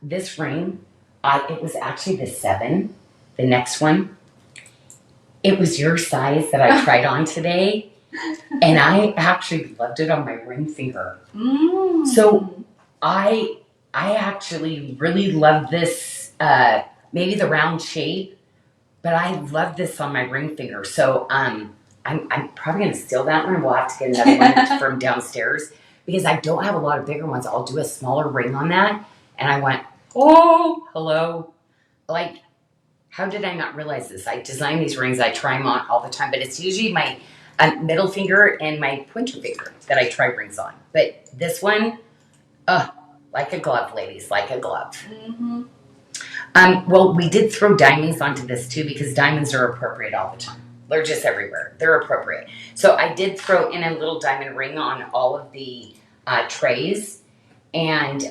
this ring, it was actually the 7. The next one, it was your size that I tried on today, and I actually loved it on my ring finger. Mm. So I actually really love this, maybe the round shape, but I love this on my ring finger. So I'm probably going to steal that one. We'll have to get another one from downstairs because I don't have a lot of bigger ones. I'll do a smaller ring on that. And I went, oh, hello. Like, how did I not realize this? I design these rings. I try them on all the time, but it's usually my middle finger and my pointer finger that I try rings on. But this one, like a glove, ladies, like a glove. Mm-hmm. Well, we did throw diamonds onto this too because diamonds are appropriate all the time. They're just everywhere. They're appropriate. So I did throw in a little diamond ring on all of the trays. And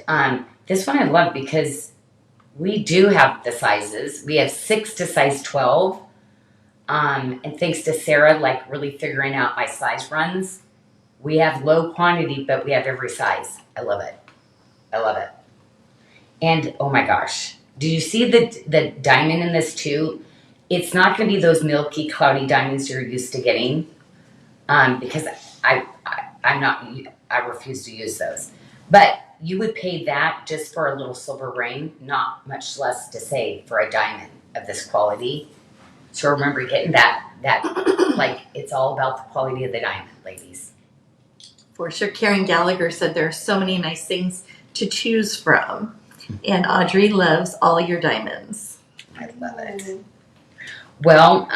this one I love because we do have the sizes. We have 6 to size 12. And thanks to Sarah, like really figuring out my size runs, we have low quantity, but we have every size. I love it. I love it. And oh my gosh, do you see the diamond in this too? It's not going to be those milky, cloudy diamonds you're used to getting, because I refuse to use those. But you would pay that just for a little silver ring, not much less to say for a diamond of this quality. So remember getting that like, it's all about the quality of the diamond, ladies. For sure. Karen Gallagher said there are so many nice things to choose from. And Audrey loves all your diamonds. I love it. Well,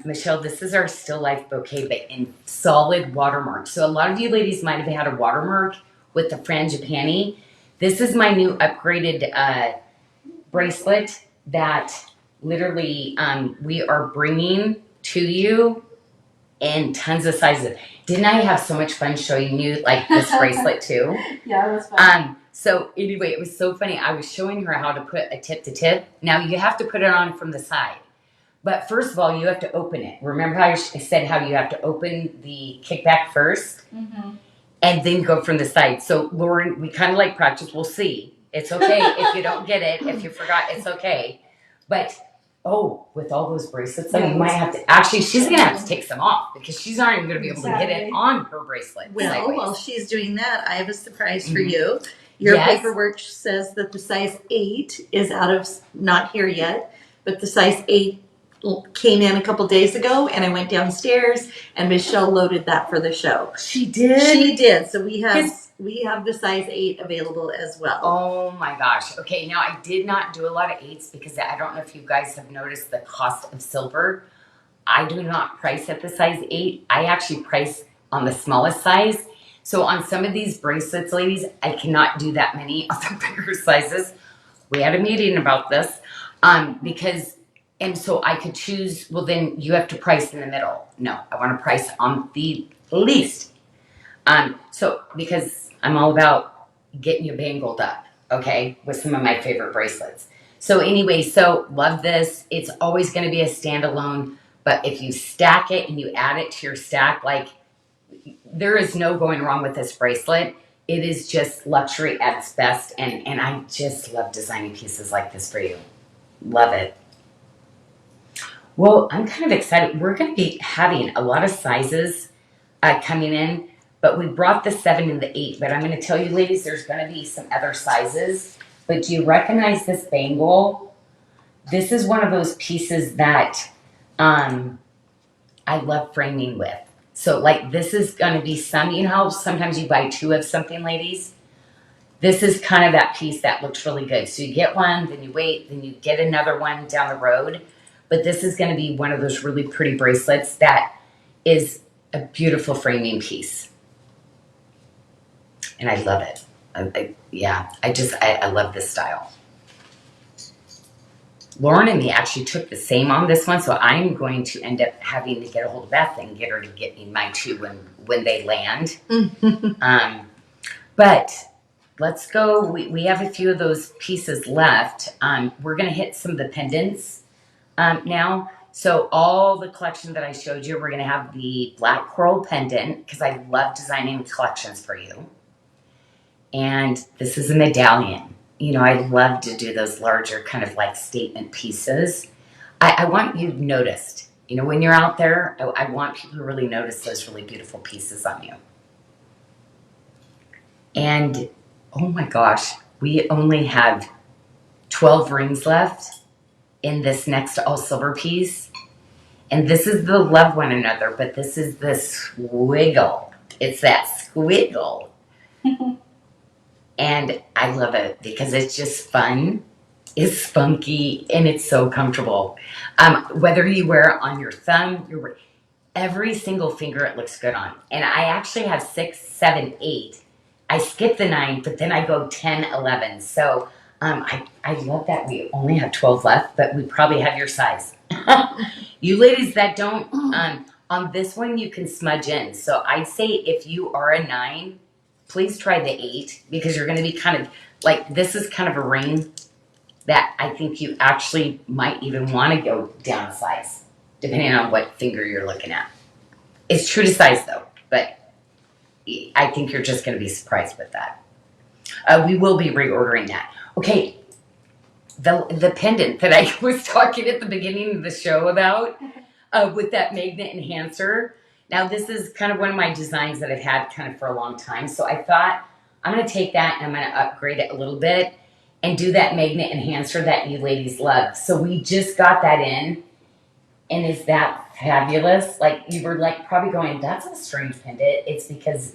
Michelle, this is our still life bouquet, but in solid watermark. So a lot of you ladies might have had a watermark with the frangipani. This is my new upgraded bracelet that literally we are bringing to you in tons of sizes. Didn't I have so much fun showing you like this bracelet too? Yeah, it was fun. So anyway, it was so funny. I was showing her how to put a tip to tip. Now you have to put it on from the side. But first of all, you have to open it. Remember how I said how you have to open the kickback first? Mm-hmm. And then go from the side. So Lauren, we kind of like practice. We'll see. It's okay if you don't get it. If you forgot, it's okay. But Oh, with all those bracelets, then you might have to. Actually, she's gonna have to take some off because she's not even gonna be able to get it on her bracelet. Well, sideways. while she's doing that, I have a surprise for you. Your Yes. paperwork says that the size 8 is not here yet, but the size 8 came in a couple days ago, and I went downstairs, and Michelle loaded that for the show. She did. She did. So we have the size 8 available as well. Oh my gosh. Okay, now I did not do a lot of 8s because I don't know if you guys have noticed the cost of silver. I do not price at the size 8. I actually price on the smallest size. So on some of these bracelets, ladies, I cannot do that many of the bigger sizes. We had a meeting about this and so I could choose, well, then you have to price in the middle. No, I want to price on the least. So because I'm all about getting you bangled up, okay, with some of my favorite bracelets. So anyway, so love this. It's always going to be a standalone, but if you stack it and you add it to your stack, like there is no going wrong with this bracelet. It is just luxury at its best, and I just love designing pieces like this for you. Love it. Well, I'm kind of excited. We're going to be having a lot of sizes coming in, but we brought the 7 and the 8. But I'm going to tell you, ladies, there's going to be some other sizes. But do you recognize this bangle? This is one of those pieces that I love framing with. So, like, this is going to be some, you know how sometimes you buy 2 of something, ladies? This is kind of that piece that looks really good. So you get one, then you wait, then you get another one down the road. But this is going to be one of those really pretty bracelets that is a beautiful framing piece. And I love it. I love this style. Lauren and me actually took the same on this one, so I'm going to end up having to get a hold of Beth and get her to get me my 2 when they land. But let's go. We have a few of those pieces left. We're going to hit some of the pendants now. So all the collection that I showed you, we're going to have the black coral pendant because I love designing collections for you. And this is a medallion. You know, I love to do those larger kind of like statement pieces. I want you noticed. You know, when you're out there, I want people to really notice those really beautiful pieces on you. And, oh my gosh, we only have 12 rings left in this next all silver piece. And this is the love one another, but this is the squiggle. It's that squiggle. And I love it because it's just fun, it's spunky, and it's so comfortable. Whether you wear it on your thumb, every single finger it looks good on. And I actually have 6, 7, 8. I skip the 9, but then I go 10, 11. So I love that we only have 12 left, but we probably have your size. You ladies that don't, on this one you can smudge in. So I'd say if you are a 9, please try the 8 because you're going to be kind of like, this is kind of a ring that I think you actually might even want to go down a size, depending on what finger you're looking at. It's true to size though, but I think you're just going to be surprised with that. We will be reordering that. Okay, the pendant that I was talking at the beginning of the show about with that magnet enhancer. Now this is kind of one of my designs that I've had kind of for a long time. So I thought I'm going to take that and I'm going to upgrade it a little bit and do that magnet enhancer that you ladies love. So we just got that in. And is that fabulous? Like you were like probably going, that's a strange pendant. It's because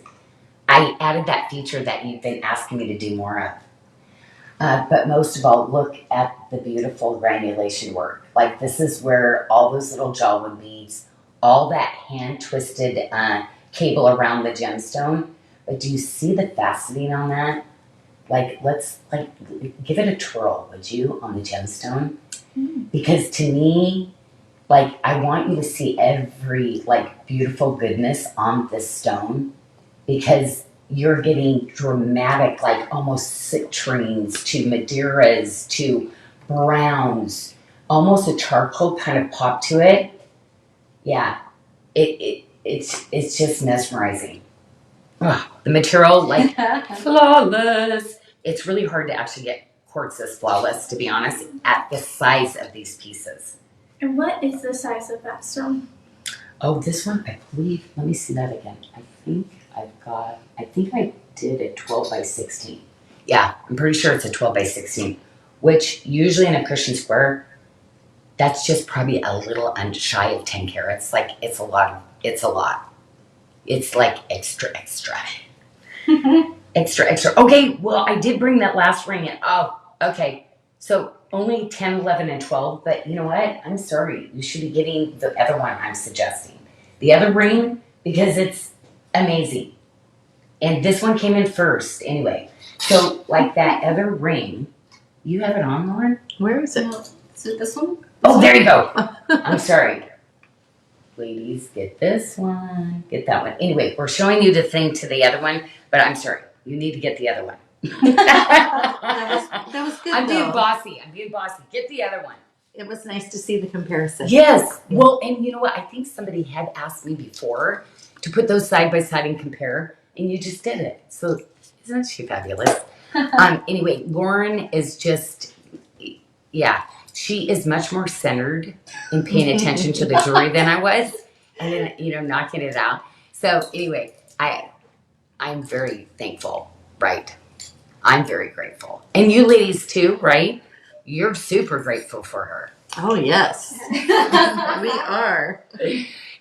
I added that feature that you've been asking me to do more of. But most of all, look at the beautiful granulation work. Like this is where all those little jawwood beads, all that hand twisted cable around the gemstone. But do you see the faceting on that? Like let's give it a twirl, would you, on the gemstone? Because to me, like I want you to see every like beautiful goodness on this stone because you're getting dramatic, like almost citrines to Madeiras to browns, almost a charcoal kind of pop to it. Yeah, it's just mesmerizing. Ugh, the material, like flawless. It's really hard to actually get quartz is flawless, to be honest, at the size of these pieces. And what is the size of that stone? Oh, this one, I believe, let me see that again. I think I did a 12 by 16. Yeah, I'm pretty sure it's a 12 by 16, which usually in a Christian square, that's just probably a little shy of 10 carats. Like, it's a lot. It's like extra. Extra. Okay, well, I did bring that last ring in. Oh, okay. So only 10, 11, and 12, but you know what? I'm sorry. You should be getting the other one I'm suggesting. The other ring, because it's amazing. And this one came in first, anyway. So, like that other ring, you have it on, Lauren? Where is it? Is it this one? Oh, there you go. I'm sorry. Ladies, get this one, get that one. Anyway, we're showing you the thing to the other one, but I'm sorry. You need to get the other one. That was good. I'm being though. bossy. Get the other one. It was nice to see the comparison. Yes. Well, and you know what? I think somebody had asked me before to put those side by side and compare, and you just did it. So isn't she fabulous? Anyway, Lauren is just, yeah, she is much more centered in paying attention to the jewelry than I was, and then knocking it out. So anyway, I'm very thankful, right? I'm very grateful, and you ladies too, right? You're super grateful for her. Oh yes, we are.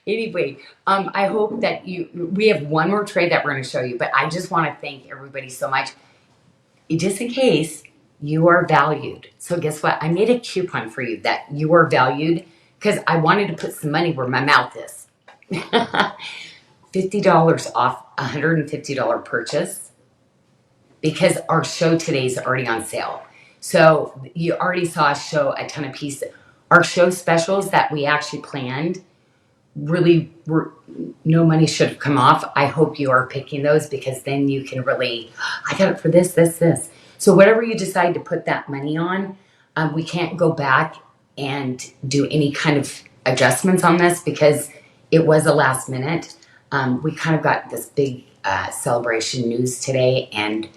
Anyway, I hope that we have one more tray that we're going to show you, but I just want to thank everybody so much. Just in case, you are valued. So guess what? I made a coupon for you that you are valued because I wanted to put some money where my mouth is. $50 off a $150 purchase because our show today is already on sale. So you already saw us show a ton of pieces. Our show specials that we actually planned really were, no money should have come off. I hope you are picking those because then you can really, I got it for this. So whatever you decide to put that money on, we can't go back and do any kind of adjustments on this because it was a last minute. We kind of got this big celebration news today, and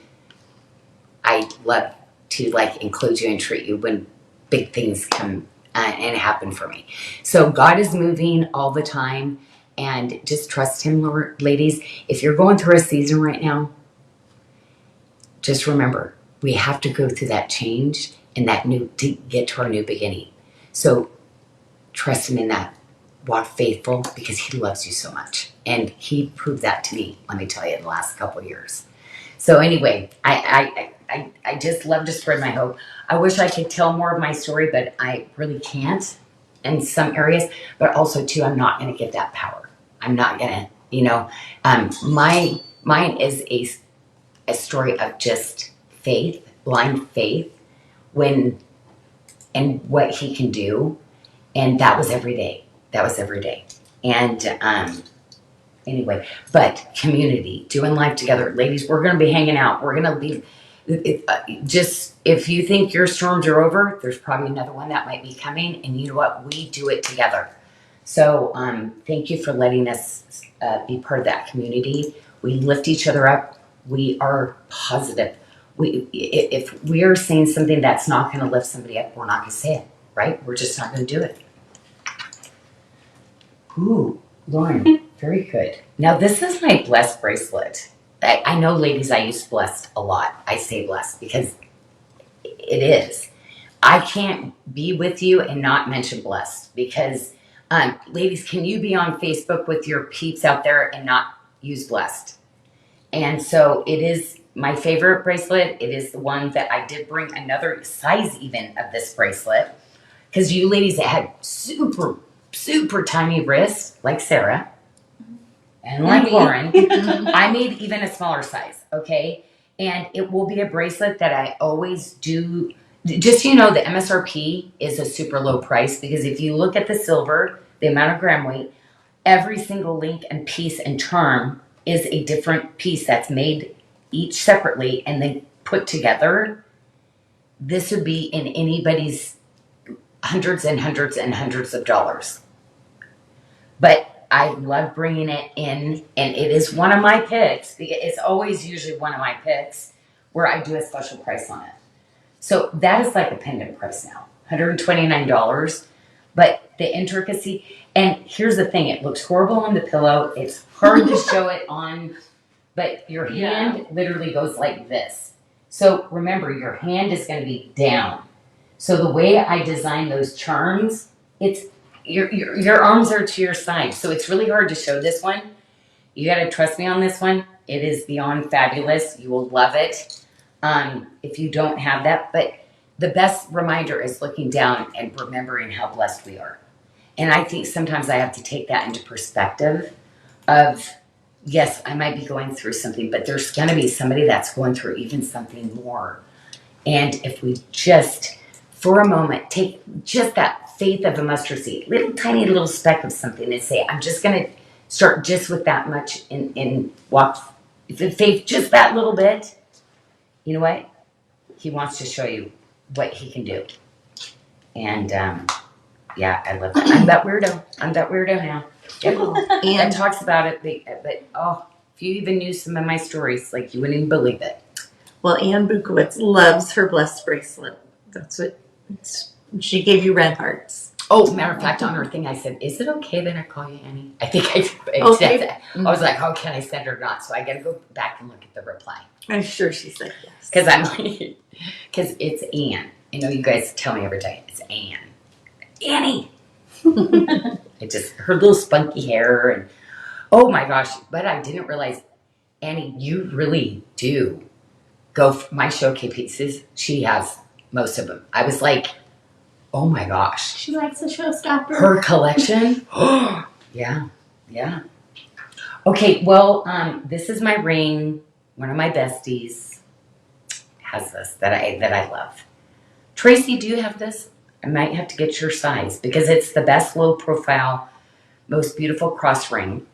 I love to include you and treat you when big things come and happen for me. So God is moving all the time, and just trust Him, Lord. Ladies. If you're going through a season right now, just remember we have to go through that change and to get to our new beginning. So trust Him in that. Walk faithful because He loves you so much, and He proved that to me. Let me tell you, in the last couple of years. So anyway, I just love to spread my hope. I wish I could tell more of my story, but I really can't in some areas. But also, too, I'm not going to get that power. I'm not going to, mine is a story of just faith, blind faith, and what He can do. And that was every day. And anyway, but community, doing life together. Ladies, we're going to be hanging out. We're going to be, just if you think your storms are over, there's probably another one that might be coming. And you know what? We do it together. So thank you for letting us be part of that community. We lift each other up. We are positive. If we are saying something that's not going to lift somebody up, we're not going to say it, right? We're just not going to do it. Ooh, Lauren, very good. Now this is my blessed bracelet. I know, ladies, I use blessed a lot. I say blessed because it is. I can't be with you and not mention blessed because, ladies, can you be on Facebook with your peeps out there and not use blessed? And so it is my favorite bracelet. It is the one that I did bring another size even of this bracelet because you ladies that had super tiny wrists like Sarah and like Lauren. I made even a smaller size, okay? And it will be a bracelet that I always do. Just so you know, the MSRP is a super low price because if you look at the silver, the amount of gram weight, every single link and piece and term is a different piece that's made each separately and then put together. This would be in anybody's hundreds and hundreds and hundreds of dollars. But I love bringing it in, and it is one of my picks. It's always usually one of my picks where I do a special price on it. So that is like a pendant price now, $129. But the intricacy, and here's the thing, it looks horrible on the pillow. It's hard to show it on, but your hand literally goes like this. So remember, your hand is going to be down. So the way I design those charms, it's your arms are to your side. So it's really hard to show this one. You got to trust me on this one. It is beyond fabulous. You will love it if you don't have that. But the best reminder is looking down and remembering how blessed we are. And I think sometimes I have to take that into perspective of, yes, I might be going through something, but there's going to be somebody that's going through even something more. And if we just, for a moment, take just that faith of a mustard seed, little tiny little speck of something, and say, I'm just going to start just with that much and walk, faith just that little bit. You know what? He wants to show you what he can do. And yeah, I love that. I'm that weirdo now. Yep. And talks about it, but if you even knew some of my stories, like you wouldn't even believe it. Well, Ann Bukowitz loves her blessed bracelet. That's what she gave you red hearts. Oh, matter of fact, on her thing, I said, "Is it okay that I call you Annie?" I think I said that. I was like, "Oh, can I send her or not?" So I got to go back and look at the reply. I'm sure she said yes. Because it's Ann. I know you guys tell me every day it's Ann. Annie. It just her little spunky hair and oh my gosh! But I didn't realize, Annie, you really do go for my showcase pieces. She has most of them. I was like, oh my gosh! She likes a showstopper. Her collection. Yeah. Okay, well, this is my ring. One of my besties has this that I love. Tracy, do you have this? I might have to get your size because it's the best low profile, most beautiful cross ring.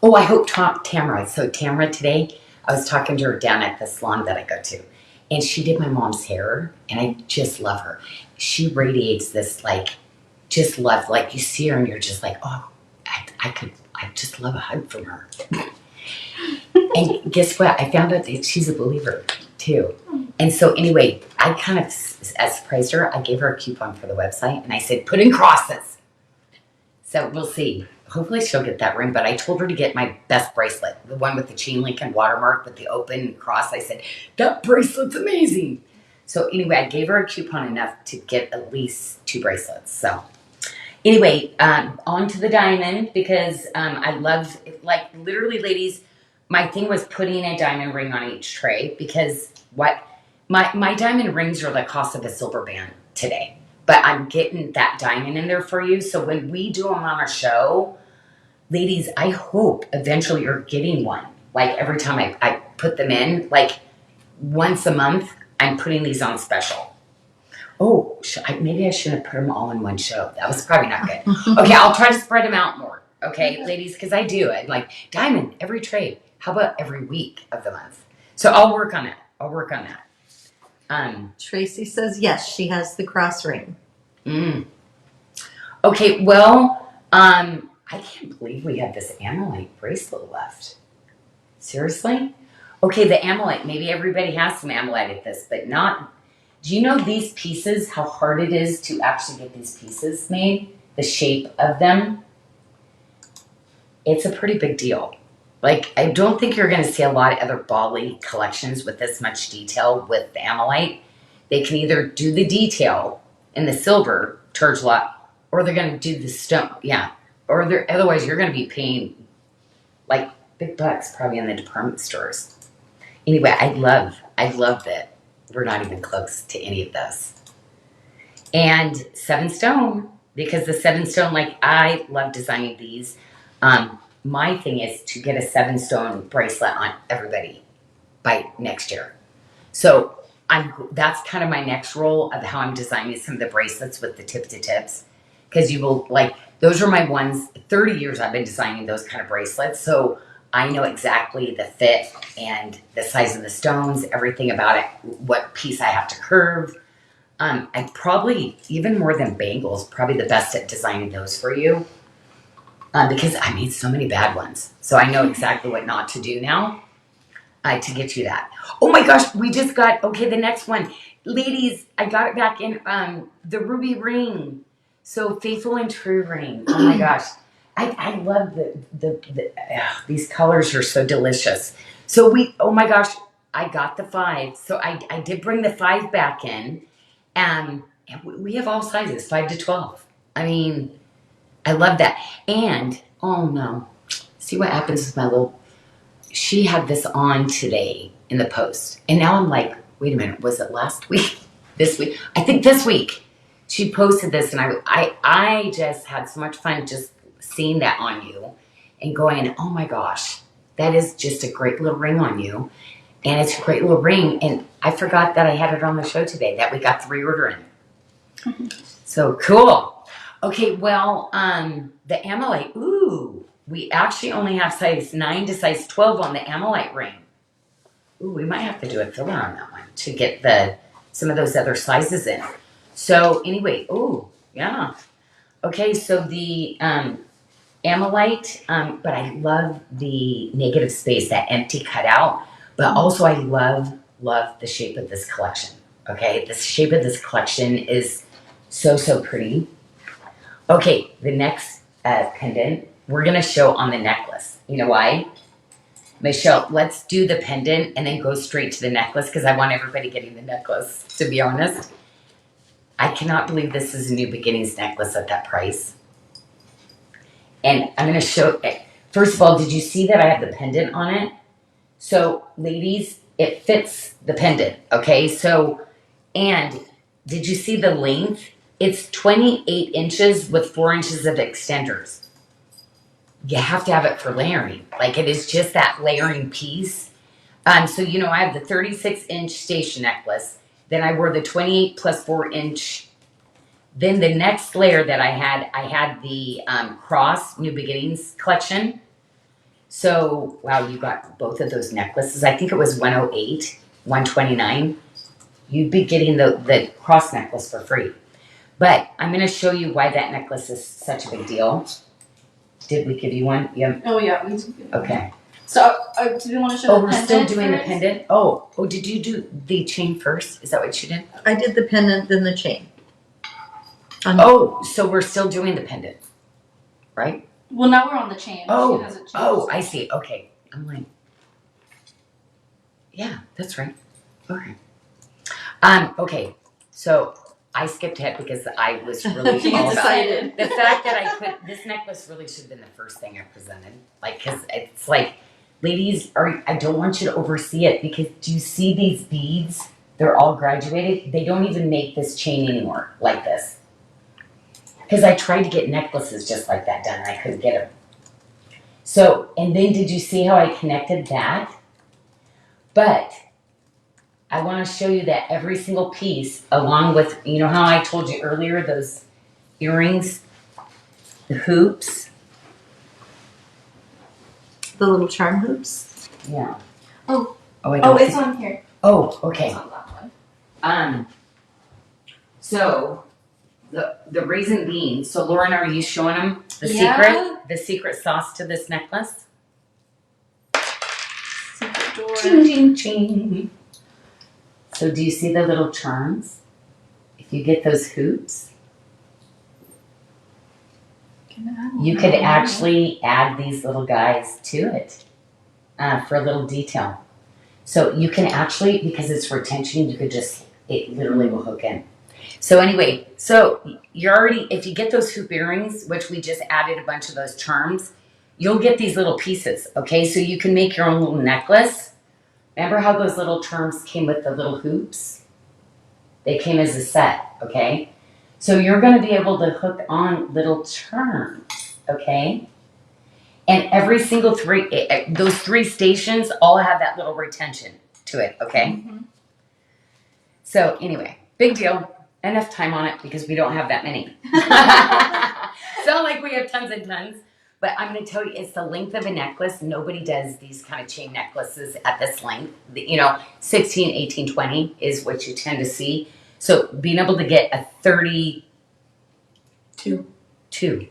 Oh, I hope Tamara. So Tamara today, I was talking to her down at the salon that I go to, and she did my mom's hair, and I just love her. She radiates this just love. Like you see her, and you're just like, oh, I just love a hug from her. And guess what? I found out that she's a believer too. And so anyway, I kind of surprised her. I gave her a coupon for the website, and I said, put in crosses. So we'll see. Hopefully she'll get that ring, but I told her to get my best bracelet, the one with the chain link and watermark with the open cross. I said, that bracelet's amazing. So anyway, I gave her a coupon enough to get at least 2 bracelets. So anyway, on to the diamond because I love, like literally ladies, my thing was putting a diamond ring on each tray because my diamond rings are the cost of a silver band today. But I'm getting that diamond in there for you. So when we do them on our show, ladies, I hope eventually you're getting one. Like every time I put them in, like once a month, I'm putting these on special. Oh, maybe I shouldn't have put them all in one show. That was probably not good. Okay, I'll try to spread them out more. Okay, ladies, because I do. I'm like, diamond, every trade. How about every week of the month? So I'll work on that. Tracy says yes, she has the cross ring. Okay, well, I can't believe we have this amylite bracelet left. Seriously? Okay, the amylite, maybe everybody has some amylite at this, but not. Do you know these pieces, how hard it is to actually get these pieces made? The shape of them? It's a pretty big deal. Like, I don't think you're going to see a lot of other Bali collections with this much detail with the amylite. They can either do the detail in the silver, charge a lot, or they're going to do the stone. Yeah. Or otherwise, you're going to be paying, like, big bucks probably in the department stores. Anyway, I love that we're not even close to any of those. And 7 stone, because the 7 stone, like, I love designing these. My thing is to get a 7 stone bracelet on everybody by next year. So that's kind of my next role of how I'm designing some of the bracelets with the tip to tips. Because you will, like, those are my ones. 30 years I've been designing those kind of bracelets. So I know exactly the fit and the size of the stones, everything about it, what piece I have to curve. I probably, even more than bangles, probably the best at designing those for you. Because I made so many bad ones. So I know exactly what not to do now to get you that. Oh my gosh, we just got, okay, the next one. ladies, I got it back in the ruby ring. So faithful and true ring. Oh my gosh. I love these colors are so delicious. So oh my gosh, I got the 5. So I did bring the 5 back in. And we have all sizes, 5 to 12. I mean, I love that. And, oh no, see what happens with my little, she had this on today in the post. And now I'm like, wait a minute, was it last week? This week? I think this week. She posted this and I just had so much fun just seeing that on you and going, oh my gosh, that is just a great little ring on you. And it's a great little ring. And I forgot that I had it on the show today, that we got the reorder in. So cool. Okay, well, the Amylite, ooh, we actually only have size 9 to size 12 on the Amylite ring. Ooh, we might have to do a filler on that one to get some of those other sizes in. So anyway, ooh, yeah. Okay, so the Amylite, but I love the negative space, that empty cutout. But also I love the shape of this collection. Okay, the shape of this collection is so pretty. Okay, the next pendant, we're gonna show on the necklace. You know why? Michelle, let's do the pendant and then go straight to the necklace because I want everybody getting the necklace, to be honest. I cannot believe this is a New Beginnings necklace at that price. And I'm gonna show, first of all, did you see that I have the pendant on it? So ladies, it fits the pendant, okay? So, and did you see the length? It's 28 inches with 4 inches of extenders. You have to have it for layering. Like it is just that layering piece. So, you know, I have the 36-inch station necklace. Then I wore the 28 plus 4 inch. Then the next layer that I had the Cross New Beginnings collection. So, wow, you got both of those necklaces. I think it was 108, 129. You'd be getting the Cross necklace for free. But I'm going to show you why that necklace is such a big deal. Did we give you one? Yeah. Oh yeah, we did. Okay. So, do we want to show the we're pendant still doing first? the pendant? Oh, did you do the chain first? Is that what you did? I did the pendant, then the chain. Oh, so we're still doing the pendant, right? Well, now we're on the chain. She hasn't changed. I see. Okay. I'm like, yeah, that's right. Okay. Okay. So I skipped ahead because I was really You all about decided. the fact that this necklace really should have been the first thing I presented. Like, cause it's like, ladies, I don't want you to oversee it because do you see these beads? They're all graduated. They don't even make this chain anymore like this. Because I tried to get necklaces just like that done and I couldn't get them. So, and then did you see how I connected that? But I want to show you that every single piece, along with, you know how I told you earlier, those earrings, the hoops. The little charm hoops. Yeah. Oh. Oh, I don't it's see- on here. Oh, okay. It's on that one. So the reason being, so Lauren, are you showing them Yeah. the secret sauce to this necklace? Secret door. Ching, ching, ching. So do you see the little charms? If you get those hoops, you could actually add these little guys to it for a little detail. So you can actually, because it's retention, you could just, it literally will hook in. So anyway, so you're already, if you get those hoop earrings, which we just added a bunch of those charms, you'll get these little pieces, okay? So you can make your own little necklace. Remember how those little charms came with the little hoops? They came as a set, okay? So you're gonna be able to hook on little charms, okay? And every single those 3 stations all have that little retention to it, okay? Mhm. So anyway, big deal. Enough time on it because we don't have that many. It's not like we have tons and tons. But I'm going to tell you, it's the length of a necklace. Nobody does these kind of chain necklaces at this length. 16, 18, 20 is what you tend to see. So being able to get a 32,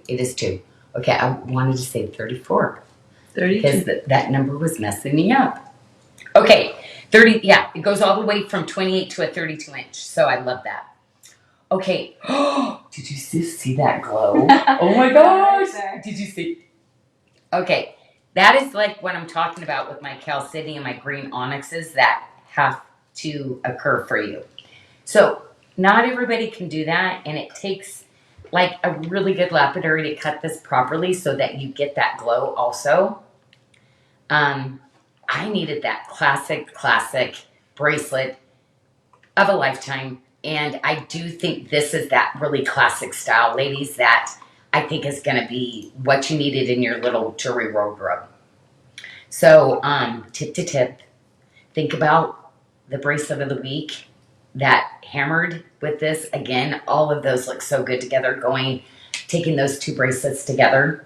it is 2. Okay, I wanted to say 34. 32. Because that number was messing me up. Okay, 30, yeah, it goes all the way from 28 to a 32 inch. So I love that. Okay. Did you see that glow? Oh my gosh. Did you see? Okay. That is like what I'm talking about with my calcity and my green onyxes that have to occur for you. So not everybody can do that, and it takes like a really good lapidary to cut this properly so that you get that glow also. I needed that classic bracelet of a lifetime, and I do think this is that really classic style, ladies, that I think is going to be what you needed in your little jewelry wardrobe. So, tip to tip, think about the bracelet of the week that hammered with this. Again, all of those look so good together, taking those two bracelets together.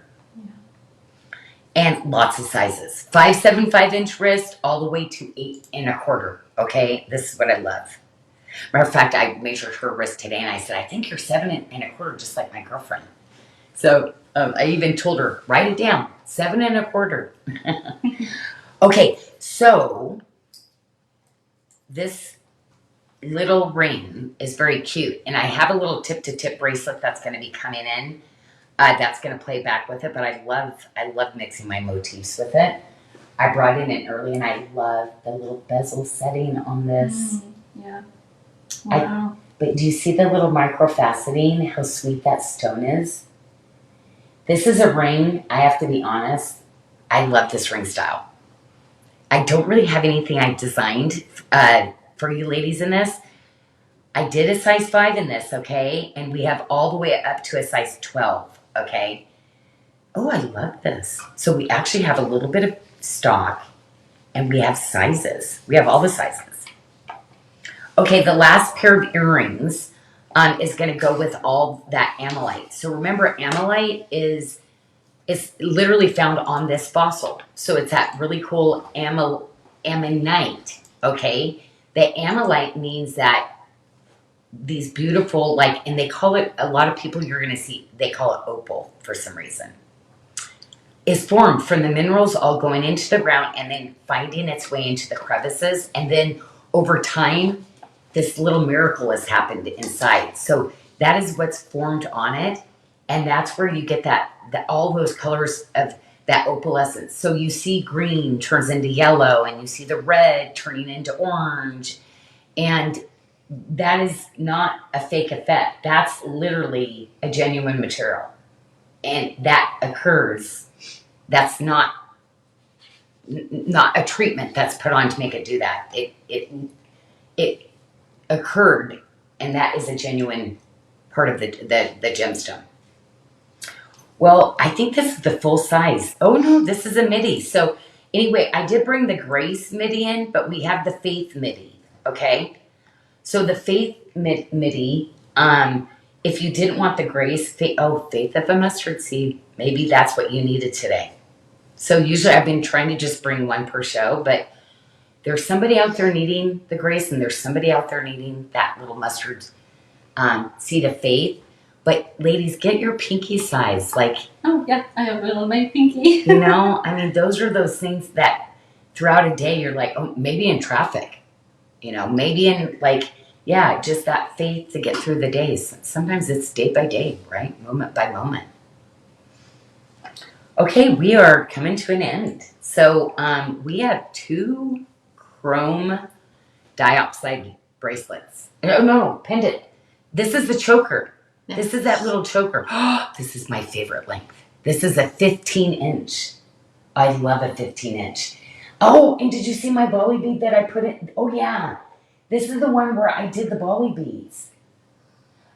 And lots of sizes. 5.75-inch wrist all the way to 8 1/4. Okay, this is what I love. Matter of fact, I measured her wrist today and I said, I think you're 7 1/4, just like my girlfriend. So I even told her, write it down, 7 1/4. Okay, so this little ring is very cute, and I have a little tip-to-tip bracelet that's going to be coming in. That's going to play back with it, but I love mixing my motifs with it. I brought it in early, and I love the little bezel setting on this. Yeah. Wow. But do you see the little micro faceting? How sweet that stone is. This is a ring. I have to be honest. I love this ring style. I don't really have anything I designed for you ladies in this. I did a size 5 in this, okay? And we have all the way up to a size 12, okay? Oh, I love this. So we actually have a little bit of stock, and we have sizes. We have all the sizes. Okay, the last pair of earrings is going to go with all that amylite. So remember, amylite is literally found on this fossil. So it's that really cool ammonite, okay? The amylite means that these beautiful, and they call it, a lot of people you're going to see, they call it opal for some reason, is formed from the minerals all going into the ground and then finding its way into the crevices. And then over time, this little miracle has happened inside. So that is what's formed on it. And that's where you get all those colors of that opalescence. So you see green turns into yellow, and you see the red turning into orange. And that is not a fake effect. That's literally a genuine material. And that occurs. That's not a treatment that's put on to make it do that. It occurred, and that is a genuine part of the gemstone. Well, I think this is the full size. Oh no, this is a midi. So anyway, I did bring the Grace midi in, but we have the Faith midi, okay? So the Faith midi, if you didn't want the Grace, Faith of a mustard seed, maybe that's what you needed today. So usually I've been trying to just bring one per show, but there's somebody out there needing the Grace, and there's somebody out there needing that little mustard seed of faith. But ladies, get your pinky size. Oh yeah, I have it on my pinky. Those are those things that throughout a day you're like, oh, maybe in traffic, maybe in just that faith to get through the days. Sometimes it's day by day, right? Moment by moment. Okay, we are coming to an end. So we have 2 chrome diopside bracelets. No, pendant. This is the choker. This is that little choker. This is my favorite length. This is a 15-inch. I love a 15-inch. Oh, and did you see my bolly bead that I put in? Oh, yeah. This is the one where I did the bolly beads.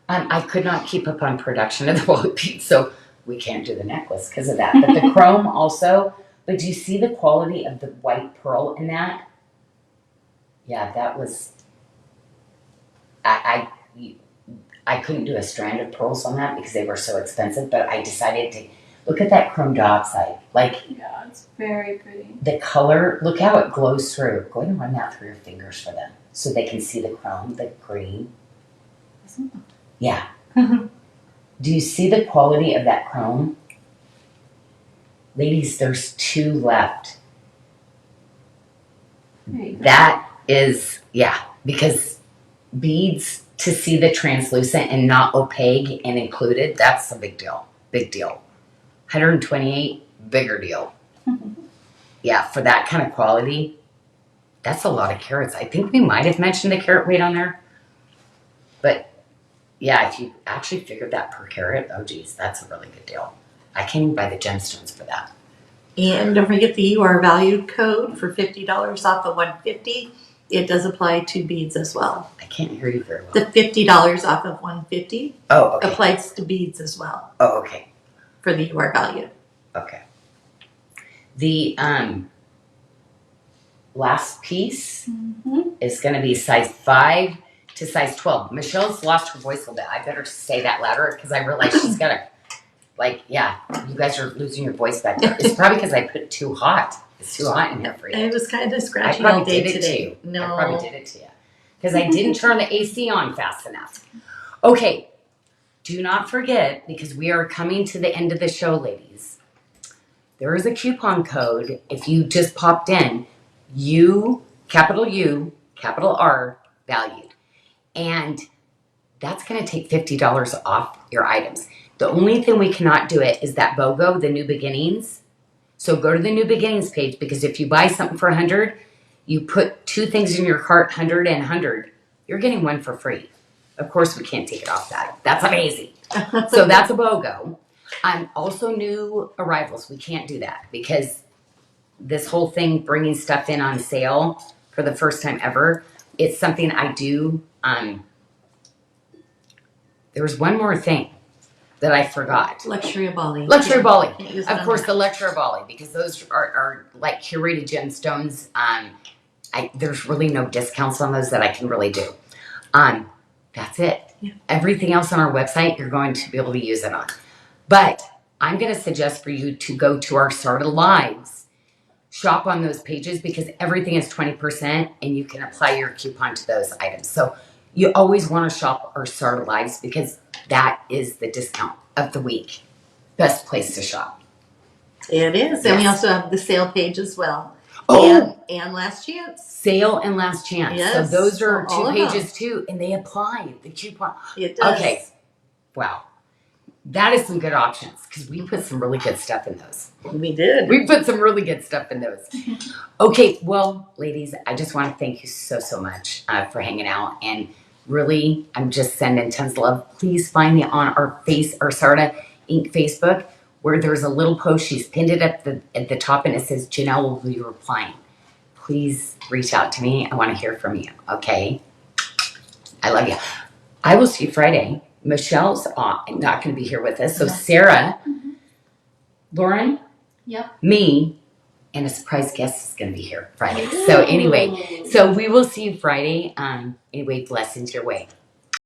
I could not keep up on production of the bolly beads, so we can't do the necklace because of that. But the chrome also. But do you see the quality of the white pearl in that? Yeah, that was... I couldn't do a strand of pearls on that because they were so expensive, but I decided to look at that chrome diopside. Yeah, it's very pretty. The color, look how it glows through. Go ahead and run that through your fingers for them so they can see the chrome, the green. Yeah. Do you see the quality of that chrome? Ladies, there's 2 left. That is, yeah, because beads to see the translucent and not opaque and included, that's a big deal. Big deal. 128, bigger deal. Yeah, for that kind of quality, that's a lot of carats. I think we might have mentioned the carat weight on there. But yeah, if you actually figured that per carat, oh geez, that's a really good deal. I can't even buy the gemstones for that. And don't forget the UR value code for $50 off of 150. It does apply to beads as well. I can't hear you very well. The $50 off of 150 Oh, okay. applies to beads as well Oh, okay. for the UR value. Okay. The last piece is going to be size 5 to size 12. Michelle's lost her voice a little bit. I better say that louder because I realize she's got to, like, yeah, you guys are losing your voice back there. It's probably because I put it too hot. It's too hot in here for you. It was kind of I scratchy all probably day did it to today. you. No. I probably did it to you. Because I didn't turn the AC on fast enough. Okay. Do not forget, because we are coming to the end of the show, ladies. There is a coupon code. If you just popped in, U, capital R, valued. And that's going to take $50 off your items. The only thing we cannot do it is that BOGO, the New Beginnings. So go to the New Beginnings page, because if you buy something for $100, you put 2 things in your cart, 100 and 100, you're getting 1 for free. Of course, we can't take it off that. That's amazing. So that's a BOGO. Also new arrivals. We can't do that because this whole thing, bringing stuff in on sale for the first time ever, it's something I do. There was one more thing that I forgot. Luxury of Bali. Luxury Bali. Can't use it Of on course, that. the Luxury Bali, because those are like curated gemstones. There's really no discounts on those that I can really do. That's it. Yeah. Everything else on our website, you're going to be able to use it on. But I'm going to suggest for you to go to our Sarda Lives, shop on those pages, because everything is 20% and you can apply your coupon to those items. So you always want to shop our Sarda Lives because that is the discount of the week. Best place to shop. It is. And we Yes. also have the sale page as well. Oh! And Last Chance. Sale and last chance. Yes, So those are all 2 of them. pages too, and they apply the coupon. It does. Okay. Wow. That is some good options because we put some really good stuff in those. We did. We put some really good stuff in those. Okay, well, ladies, I just want to thank you so much for hanging out. And really, I'm just sending tons of love. Please find me on our Sarda Inc. Facebook, where there's a little post. She's pinned it up at the top, and it says, Janyl will be replying. Please reach out to me. I want to hear from you, okay? I love you. I will see you Friday. Michelle's not going to be here with us. So Sarah, Lauren, me, and a surprise guest is going to be here Friday. So anyway, so we will see you Friday. Anyway, blessings your way.